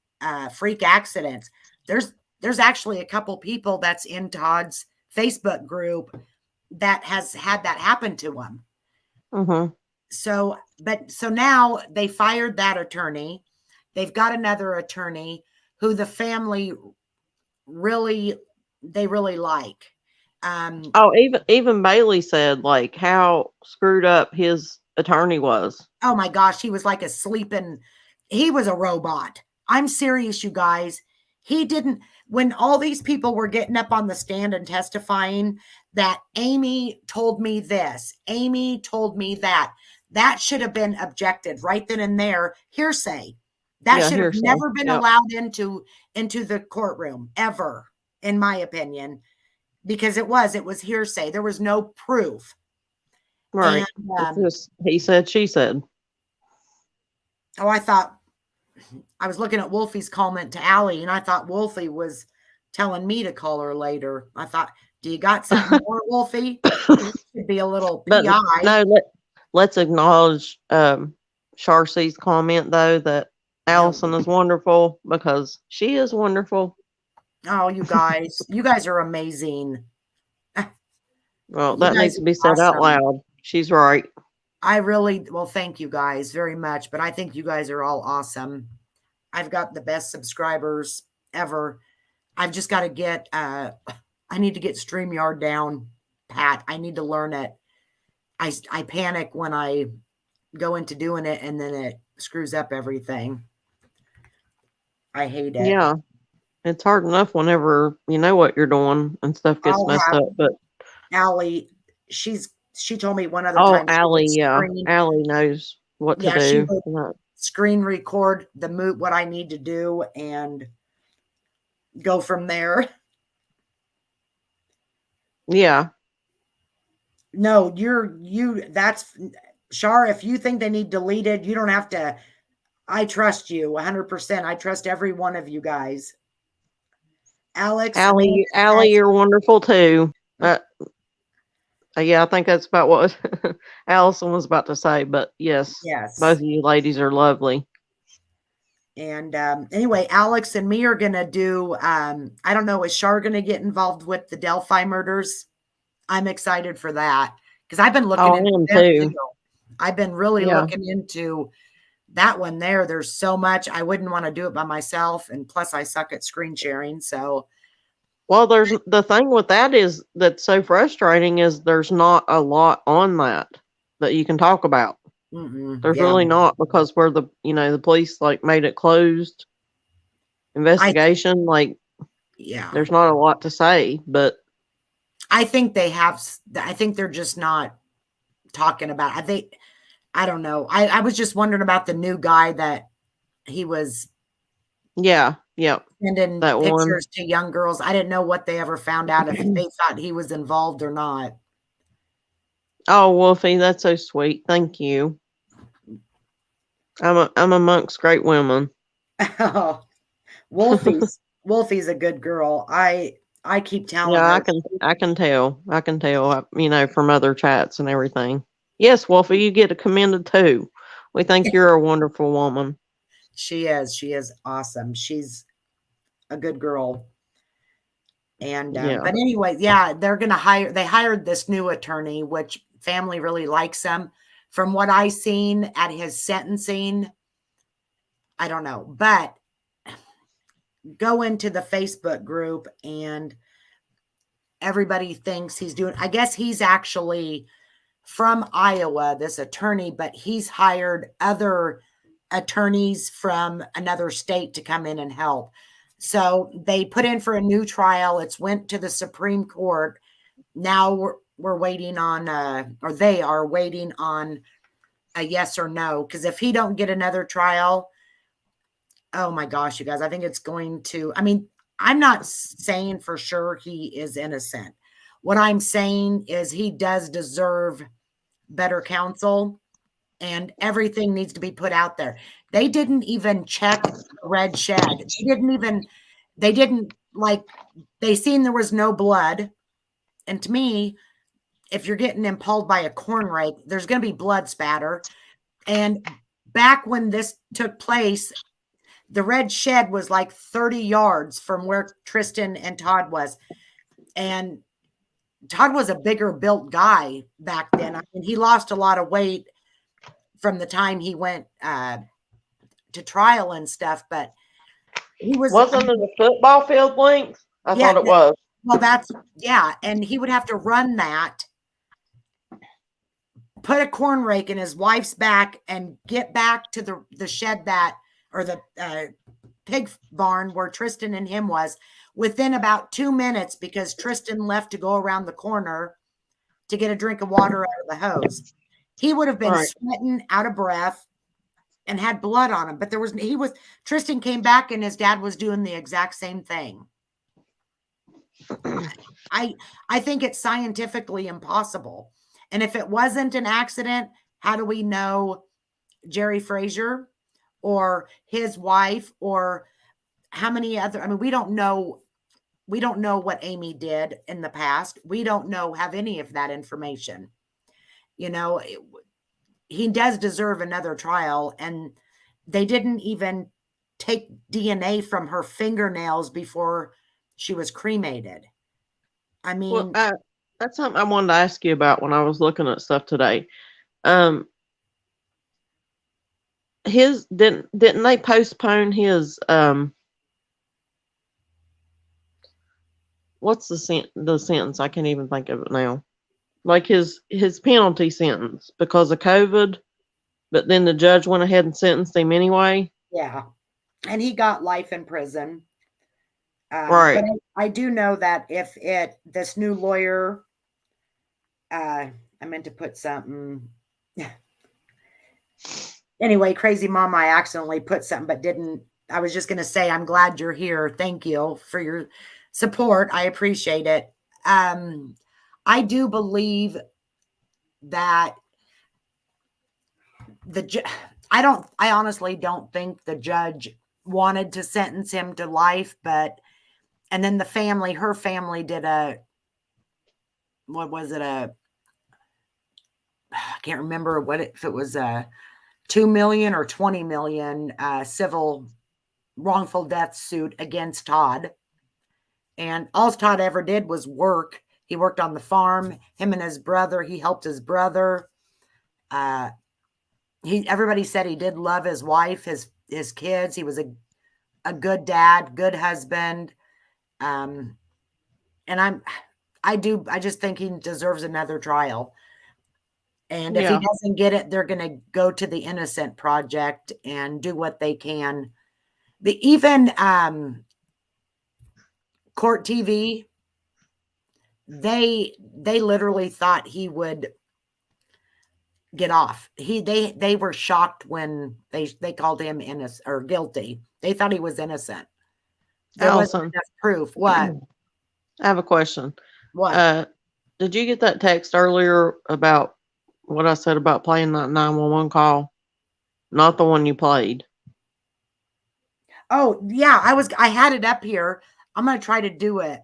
freak accidents. There's actually a couple people that's in Todd's Facebook group that has had that happen to him. Mm-hmm. So now they fired that attorney. They've got another attorney who the family really like. Even Bailey said like how screwed up his attorney was. Oh my gosh, he was like he was a robot. I'm serious, you guys. When all these people were getting up on the stand and testifying that Amy told me this, Amy told me that should have been objected right then and there. Hearsay. That should have never been allowed into the courtroom ever, in my opinion, because it was hearsay. There was no proof. Right. And, he said, she said. Oh, I thought I was looking at Wolfie's comment to Allie, and I thought Wolfie was telling me to call her later. I thought, do you got something more, Wolfie? Could be a little But PI. no, let's acknowledge Sharcy's comment though that Allison is wonderful, because she is wonderful. Oh, you guys are amazing. Well, You that guys needs to be are said out awesome. loud. She's right. Well, thank you guys very much, but I think you guys are all awesome. I've got the best subscribers ever. I've just got to get, I need to get StreamYard down, Pat. I need to learn it. I panic when I go into doing it, and then it screws up everything. I hate it. Yeah. It's hard enough whenever you know what you're doing and stuff gets messed up. But Allie, she told me one other oh, time. Allie, yeah. Allie knows what to do. She would screen record what I need to do and go from there. Yeah. No, that's Shar. If you think they need deleted, you don't have to. I trust you 100%. I trust every one of you guys. Alex, Allie, you're wonderful too. Yeah, I think that's about what Allison was about to say. But yes, both of you ladies are lovely. And anyway, Alex and me are gonna do. I don't know. Is Shar gonna get involved with the Delphi murders? I'm excited for that because I've been looking into them too. I've been really looking into that one there. There's so much. I wouldn't want to do it by myself, and plus I suck at screen sharing. So, well, there's the thing with that is that's so frustrating is there's not a lot on that you can talk about. There's really not, because where the police like made it closed investigation, there's not a lot to say. But I think they have. I think they're just not talking about. I don't know. I was just wondering about the new guy that he was. Yeah. Sending pictures to young girls. I didn't know what they ever found out, if they thought he was involved or not. Oh, Wolfie, that's so sweet. Thank you. I'm amongst great women. Oh, Wolfie's a good girl. I keep telling her. I can tell. From other chats and everything. Yes, Wolfie, you get commended too. We think you're a wonderful woman. She is awesome. She's a good girl. And but anyway, they're gonna they hired this new attorney, which family really likes him. From what I seen at his sentencing, I don't know, but go into the Facebook group and everybody thinks he's doing, I guess he's actually from Iowa, this attorney, but he's hired other attorneys from another state to come in and help. So they put in for a new trial. It's went to the Supreme Court. Now we're waiting on, or they are waiting on a yes or no. Because if he don't get another trial, oh my gosh, you guys, I think it's going to, I'm not saying for sure he is innocent. What I'm saying is he does deserve better counsel, and everything needs to be put out there. They didn't even check the red shed. They seen there was no blood. And to me, if you're getting impaled by a corn rake, there's going to be blood spatter. And back when this took place, the red shed was like 30 yards from where Tristan and Todd was. And Todd was a bigger built guy back then. He lost a lot of weight from the time he went to trial and stuff, but he wasn't it a football field length? I thought it was. Well, and he would have to run that, put a corn rake in his wife's back, and get back to the shed or the pig barn where Tristan and him was within about 2 minutes, because Tristan left to go around the corner to get a drink of water out of the hose. He would have been sweating out of breath and had blood on him. But Tristan came back and his dad was doing the exact same thing. I think it's scientifically impossible. And if it wasn't an accident, how do we know Jerry Frazier or his wife, or how many other, I mean, we don't know what Amy did in the past. We don't have any of that information. You know, he does deserve another trial, and they didn't even take DNA from her fingernails before she was cremated. I mean, Well, that's something I wanted to ask you about when I was looking at stuff today. His didn't they postpone his what's the sentence? I can't even think of it now. Like his penalty sentence because of COVID, but then the judge went ahead and sentenced him anyway. yeah. And he got life in prison. Right. But I do know that if this new lawyer, I meant to put something. Anyway, crazy mama, I accidentally put something, but didn't. I was just going to say, I'm glad you're here. Thank you for your support. I appreciate it. I do believe that I honestly don't think the judge wanted to sentence him to life, and then her family did what was it? I can't remember if it was a 2 million or 20 million civil wrongful death suit against Todd. And all Todd ever did was work. He worked on the farm, him and his brother. He helped his brother. Everybody said he did love his wife, his kids. He was a good dad, good husband. And I just think he deserves another trial. And if he doesn't get it, they're going to go to the Innocent Project and do what they can. Even Court TV, they literally thought he would get off. They were shocked when they called him innocent or guilty. They thought he was innocent. There wasn't enough proof. What? I have a question. What? Did you get that text earlier about what I said about playing that 911 call? Not the one you played. Oh, yeah. I had it up here. I'm going to try to do it.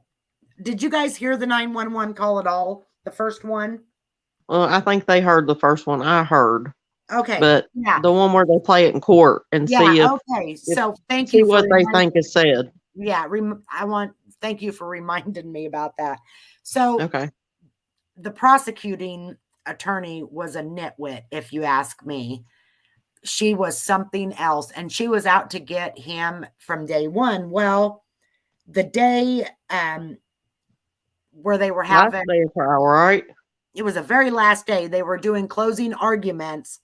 Did you guys hear the 911 call at all? The first one? Well, I think they heard the first one. I heard. Okay. But the one where they play it in court and see if okay. So thank see you what they think is said. Yeah, thank you for reminding me about that. So okay. The prosecuting attorney was a nitwit, if you ask me. She was something else, and she was out to get him from day one. Well, the day where they were having last day of trial, right? It was a very last day. They were doing closing arguments,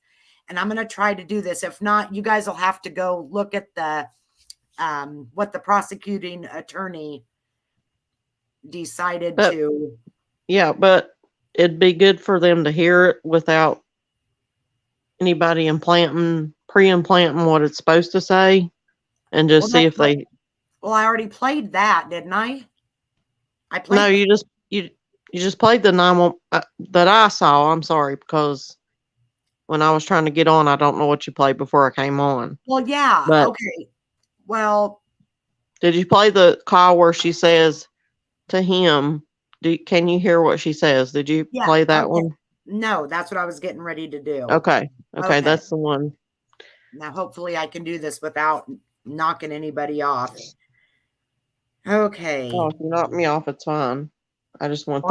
and I'm going to try to do this. If not, you guys will have to go look at the what the prosecuting attorney decided to. Yeah, but it'd be good for them to hear it without anybody pre-implanting what it's supposed to say, and just see if they. Well, I already played that, didn't I? I played. No, you just played the 911 that I saw. I'm sorry, because when I was trying to get on, I don't know what you played before I came on. Well, yeah. But okay. Well, did you play the call where she says to him, can you hear what she says? Did you play that one? No, that's what I was getting ready to do. Okay, that's the one. Now, hopefully I can do this without knocking anybody off. Okay. Oh, if you knock me off, it's fine. I just want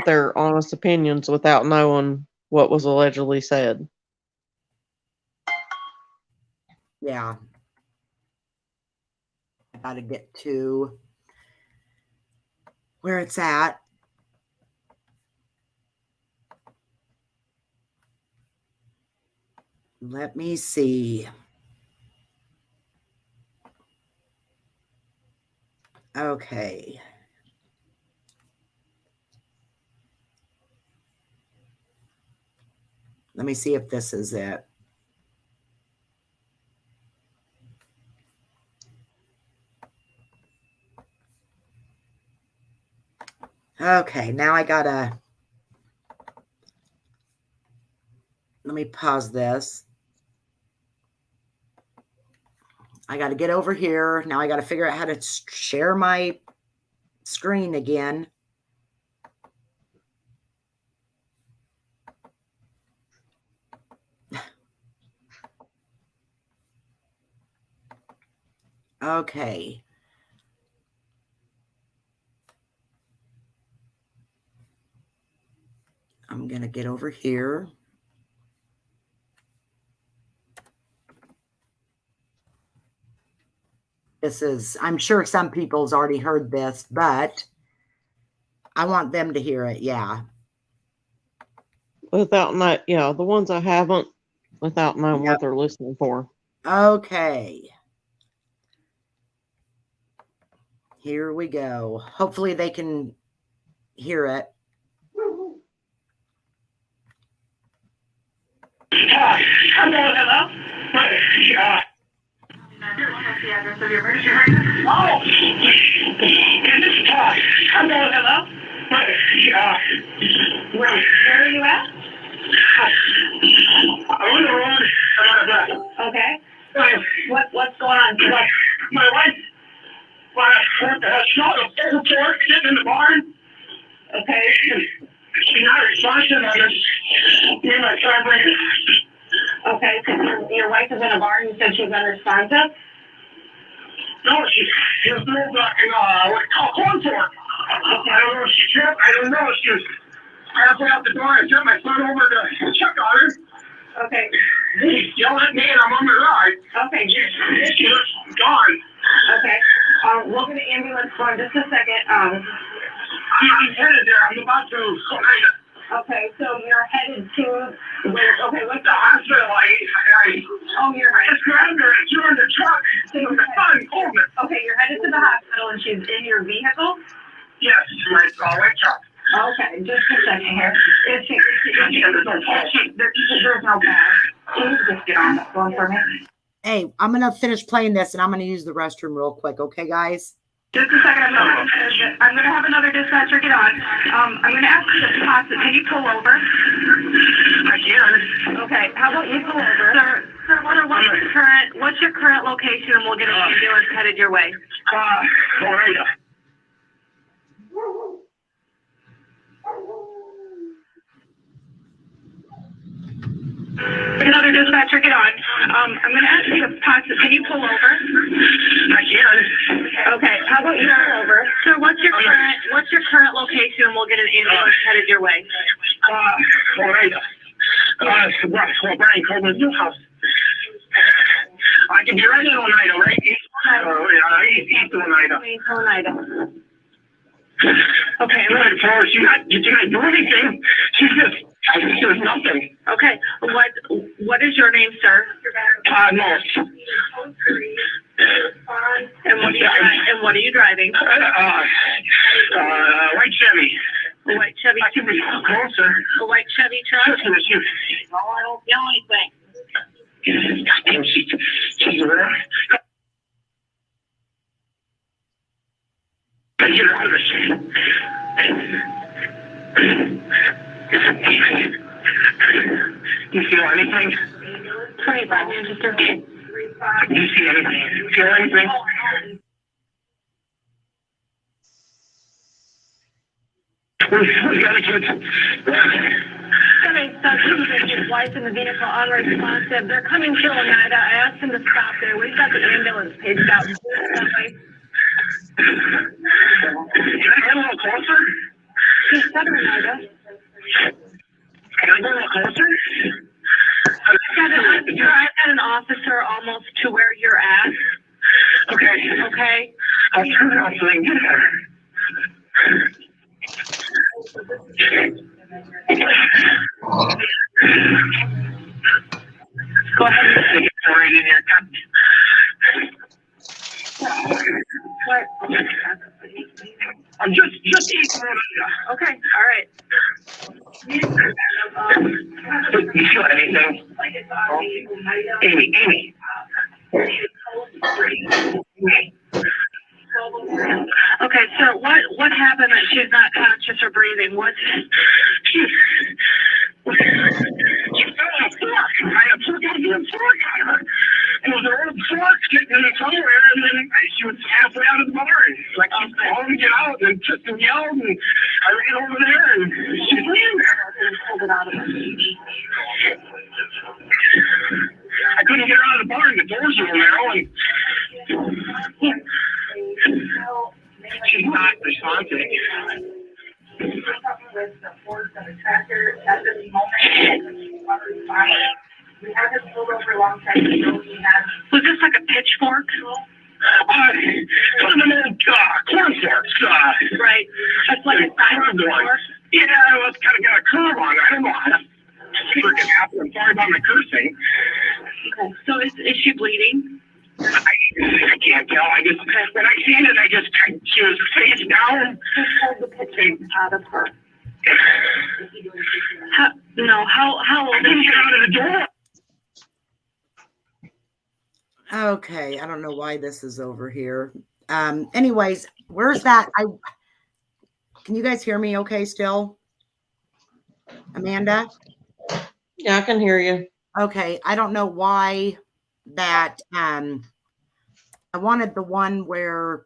their honest opinions without knowing what was allegedly said. Yeah. I got to get to where it's at. Let me see. Okay. Let me see if this is it. Okay, now I gotta. Let me pause this. I got to get over here. Now I got to figure out how to share my screen again. Okay. I'm going to get over here. This is, I'm sure some people's already heard this, but I want them to hear it. Yeah. Without not, yeah, the ones I haven't, without knowing what they're listening for. Okay. Here we go. Hopefully they can hear it. Hello. What's the address of your emergency room? Oh, this is Todd. Hello. Where are you at? I'm on the road. I'm out of breath. Okay. What's going on? My wife shot a full pork sitting in the barn. Okay. She's not responsive on this. Me and my son bring it. Okay, so your wife is in a barn. You said she's unresponsive? No, she was doing what call corn pork. I don't know if she tripped. I don't know. She was halfway out the door. I sent my son over to check on her. Okay. He yelled at me and I'm on the ride. Okay. She was gone. Okay. We'll get an ambulance for in just a second. I'm headed there. I'm about to go. Okay, so you're headed to where? Okay, what's the hospital? You're just grabbed her and threw her in the truck. Okay, you're headed to the hospital and she's in your vehicle? Yes, my white truck. Okay, just a second here. There's no pulse. Can you just get on the phone for me? Hey, I'm going to finish playing this and I'm going to use the restroom real quick. Okay, guys? Just a second. I'm going to have another dispatcher get on. I'm going to ask you to pause it. Can you pull over? I can. Okay. How about you pull over? Sir, what's your current location and we'll get an ambulance headed your way? Florida. Another dispatcher, get on. I'm going to ask you to pause it. Can you pull over? I can. Okay. How about you pull over? Sir, what's your current location and we'll get an ambulance headed your way? Florida. Brian Coleman's new house. I can be right in Oneida, right? East Oneida. Okay, I'm ready for her. Did you guys do anything? I think there's nothing. Okay, what is your name, sir? Todd Mullis. And what are you driving? White Chevy. A white Chevy. I can be closer. A white Chevy truck? No, I don't feel anything. Goddamn, she's there. Get her out of this. Do you feel anything? 25 minutes. Do you see anything? Feel anything? We gotta get. His wife in the vehicle unresponsive. They're coming to Oneida. I asked him to stop there. We've got the ambulance paged out. Can I get a little closer? He's said Oneida. Can I get a little closer? I've got an officer almost to where you're at. Okay. I'll turn it off so they can get her. Go ahead. Get right in here. What? I'm just eating. Okay, all right. You feel anything? Amy. Okay, so what happened that she's not conscious or breathing? She fell on a fork. I had put a fork on her. And was an old fox getting in somewhere, and then she was halfway out of the barn. Like, I was calling to get out, and Tristan yelled, and I ran over there, and she's laying there. I couldn't get her out of the barn. The doors were narrow, and she's not responsive. With the force of a tractor at this moment, we haven't pulled over a long time ago. We have. Was this like a pitchfork? One of them old corn forks. Right. That's like a side fork. Yeah, it's kind of got a curve on it. I don't know how to freaking happen. I'm sorry about my cursing. Okay. So is she bleeding? I can't tell. I just, when I seen it, she was face down. Just hold the picture out of her. How old I couldn't get out of the door. Okay, I don't know why this is over here. Anyways, where's that? Can you guys hear me okay still? Amanda? Yeah, I can hear you. Okay, I don't know why that I wanted the one where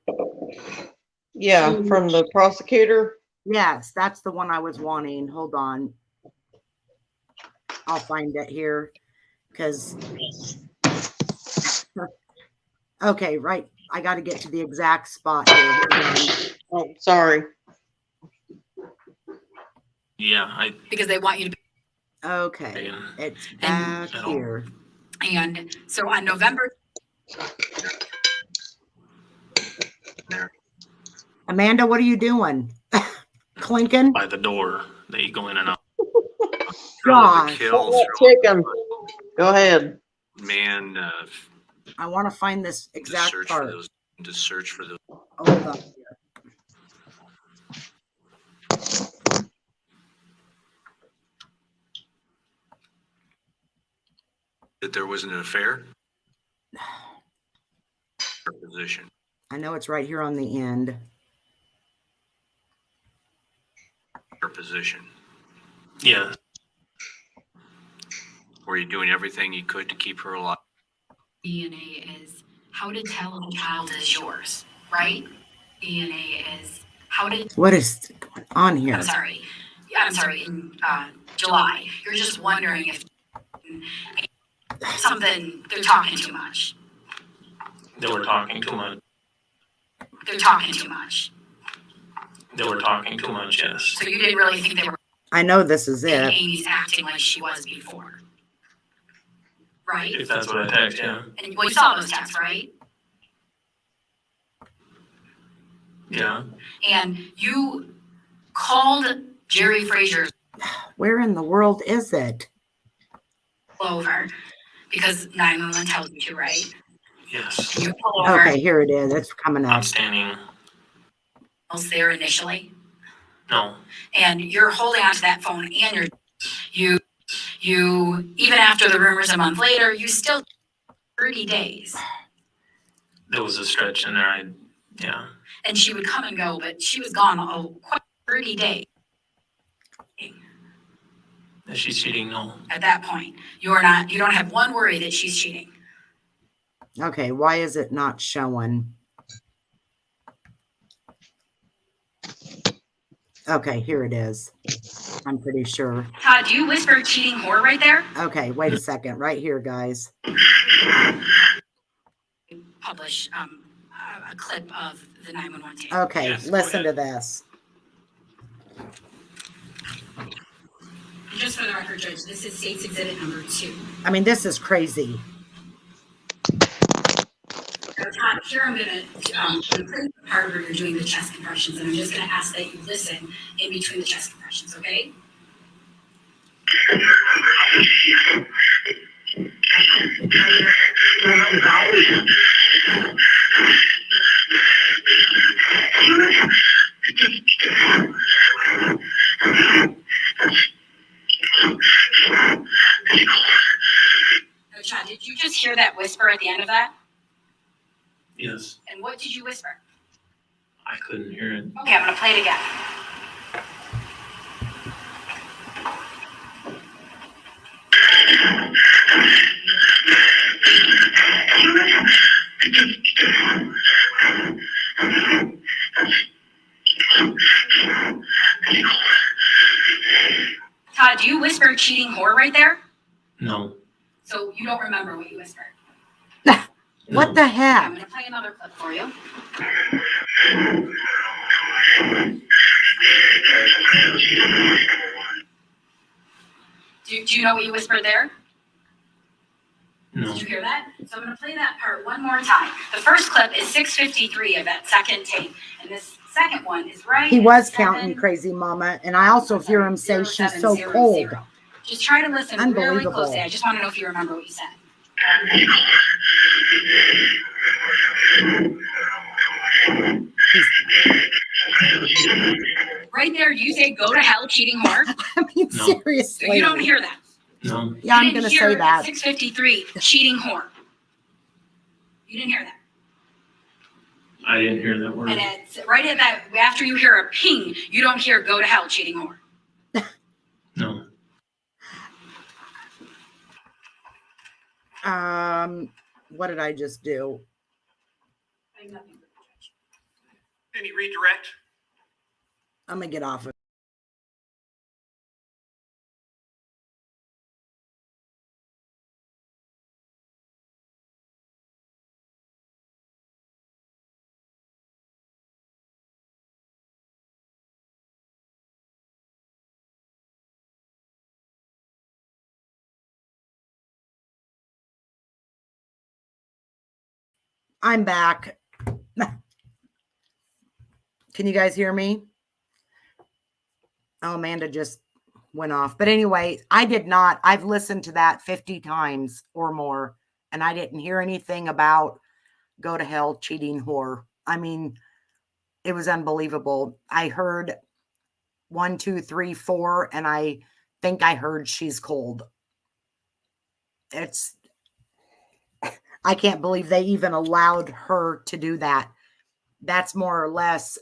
Yeah, from the prosecutor. yes, that's the one I was wanting. Hold on. I'll find it here because okay, right. I got to get to the exact spot here. Oh, sorry. Yeah, because they want you to be. Okay, Yeah. it's back here. And so on November. Amanda, what are you doing? Clinking? by the door. They go in and out. Gosh. Kill, Chicken. Go ahead. man, I want to find this to exact search part. for those. To search for those. Hold on. That there was an affair. Position. I know it's right here on the end. Her position. Yeah. Were you doing everything you could to keep her alive? DNA is how to tell if a child is yours, right? DNA is how to. What is going on here? I'm sorry. Yeah, I'm sorry. In July, you're just wondering if something they're talking too much. They were talking too much. They're talking too much. They were talking too much. Yes. So you didn't really think they were. I know this is And it. Amy's acting like she was before, right? If that's what I text, yeah. And well, you saw those texts, right? Yeah. And you called Jerry Frazier's Where in the world is it? over because 911 tells you to, right? Yes. And you pull over. Okay, here it is. It's coming I'm up. standing. Was there initially, No. and you're holding onto that phone, and you even after the rumors a month later, you still 30 days. There was a stretch in there. Yeah. And she would come and go, but she was gone quite 30 days. Is she cheating? No. At that point, you don't have one worry that she's cheating. Okay, why is it not showing? Okay, here it is. I'm pretty sure. Todd, do you whisper cheating whore right there? Okay, wait a second. Right here, guys. Publish a clip of the 911 tape. Okay, Yes, go listen to ahead. this. Just for the record, Judge, this is State's Exhibit number 2. I mean, this is crazy. Todd, here I'm going to the part where you're doing the chest compressions, and I'm just going to ask that you listen in between the chest compressions, okay? Now, Todd, did you just hear that whisper at the end of that? Yes. And what did you whisper? I couldn't hear it. Okay, I'm going to play it again. cheating whore right there? No. So you don't remember what you whispered? What No. the Okay, I'm heck? gonna play another clip for you. Do you know what you whispered there? No. Did you hear that? So I'm gonna play that part one more time. The first clip is 6:53 of that second tape, and this second one is right. He at was 7, counting, crazy mama. And I also hear him say she's so 0700. cold. Just try to listen really Unbelievable. closely. I just want to know if you remember what you said. Right there, you say "Go to hell, cheating whore." I mean, No. seriously. So you don't hear that. No. Yeah, I'm You going didn't to hear say at that. 6:53, cheating whore. You didn't hear that. I didn't hear that word. And it's right at that, after you hear a ping, you don't hear "Go to hell, cheating whore." No. What did I just do? Any redirect? I'm going to get off of I'm back. Can you guys hear me? Oh, Amanda just went off. But anyway, I did not. I've listened to that 50 times or more, and I didn't hear anything about go to hell, cheating whore. I mean, it was unbelievable. I heard 1, 2, 3, 4, and I think I heard she's cold. I can't believe they even allowed her to do that. That's more or less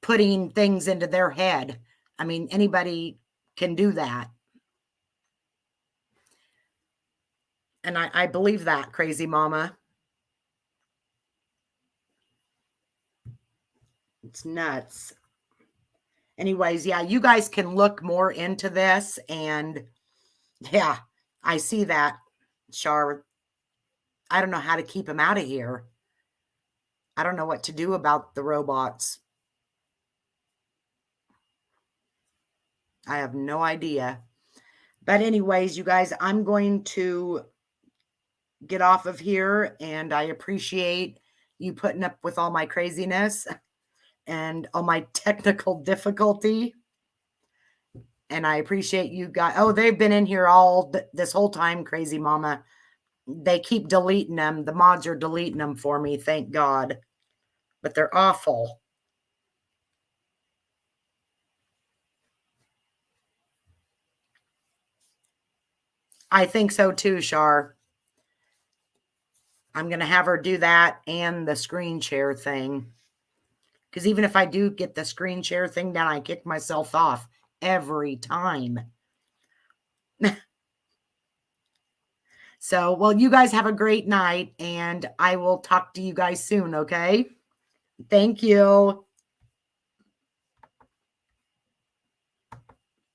putting things into their head. I mean, anybody can do that. And I believe that, crazy mama. It's nuts. Anyways, yeah, you guys can look more into this. And yeah, I see that, Char. I don't know how to keep him out of here. I don't know what to do about the robots. I have no idea. But anyways, you guys, I'm going to get off of here, and I appreciate you putting up with all my craziness and all my technical difficulty. And I appreciate you guys. Oh, they've been in here all this whole time, crazy mama. They keep deleting them. The mods are deleting them for me, thank God. But they're awful. I think so too, Char. I'm going to have her do that and the screen share thing. Because even if I do get the screen share thing down, I kick myself off every time. So, well, you guys have a great night, and I will talk to you guys soon, okay? Thank you.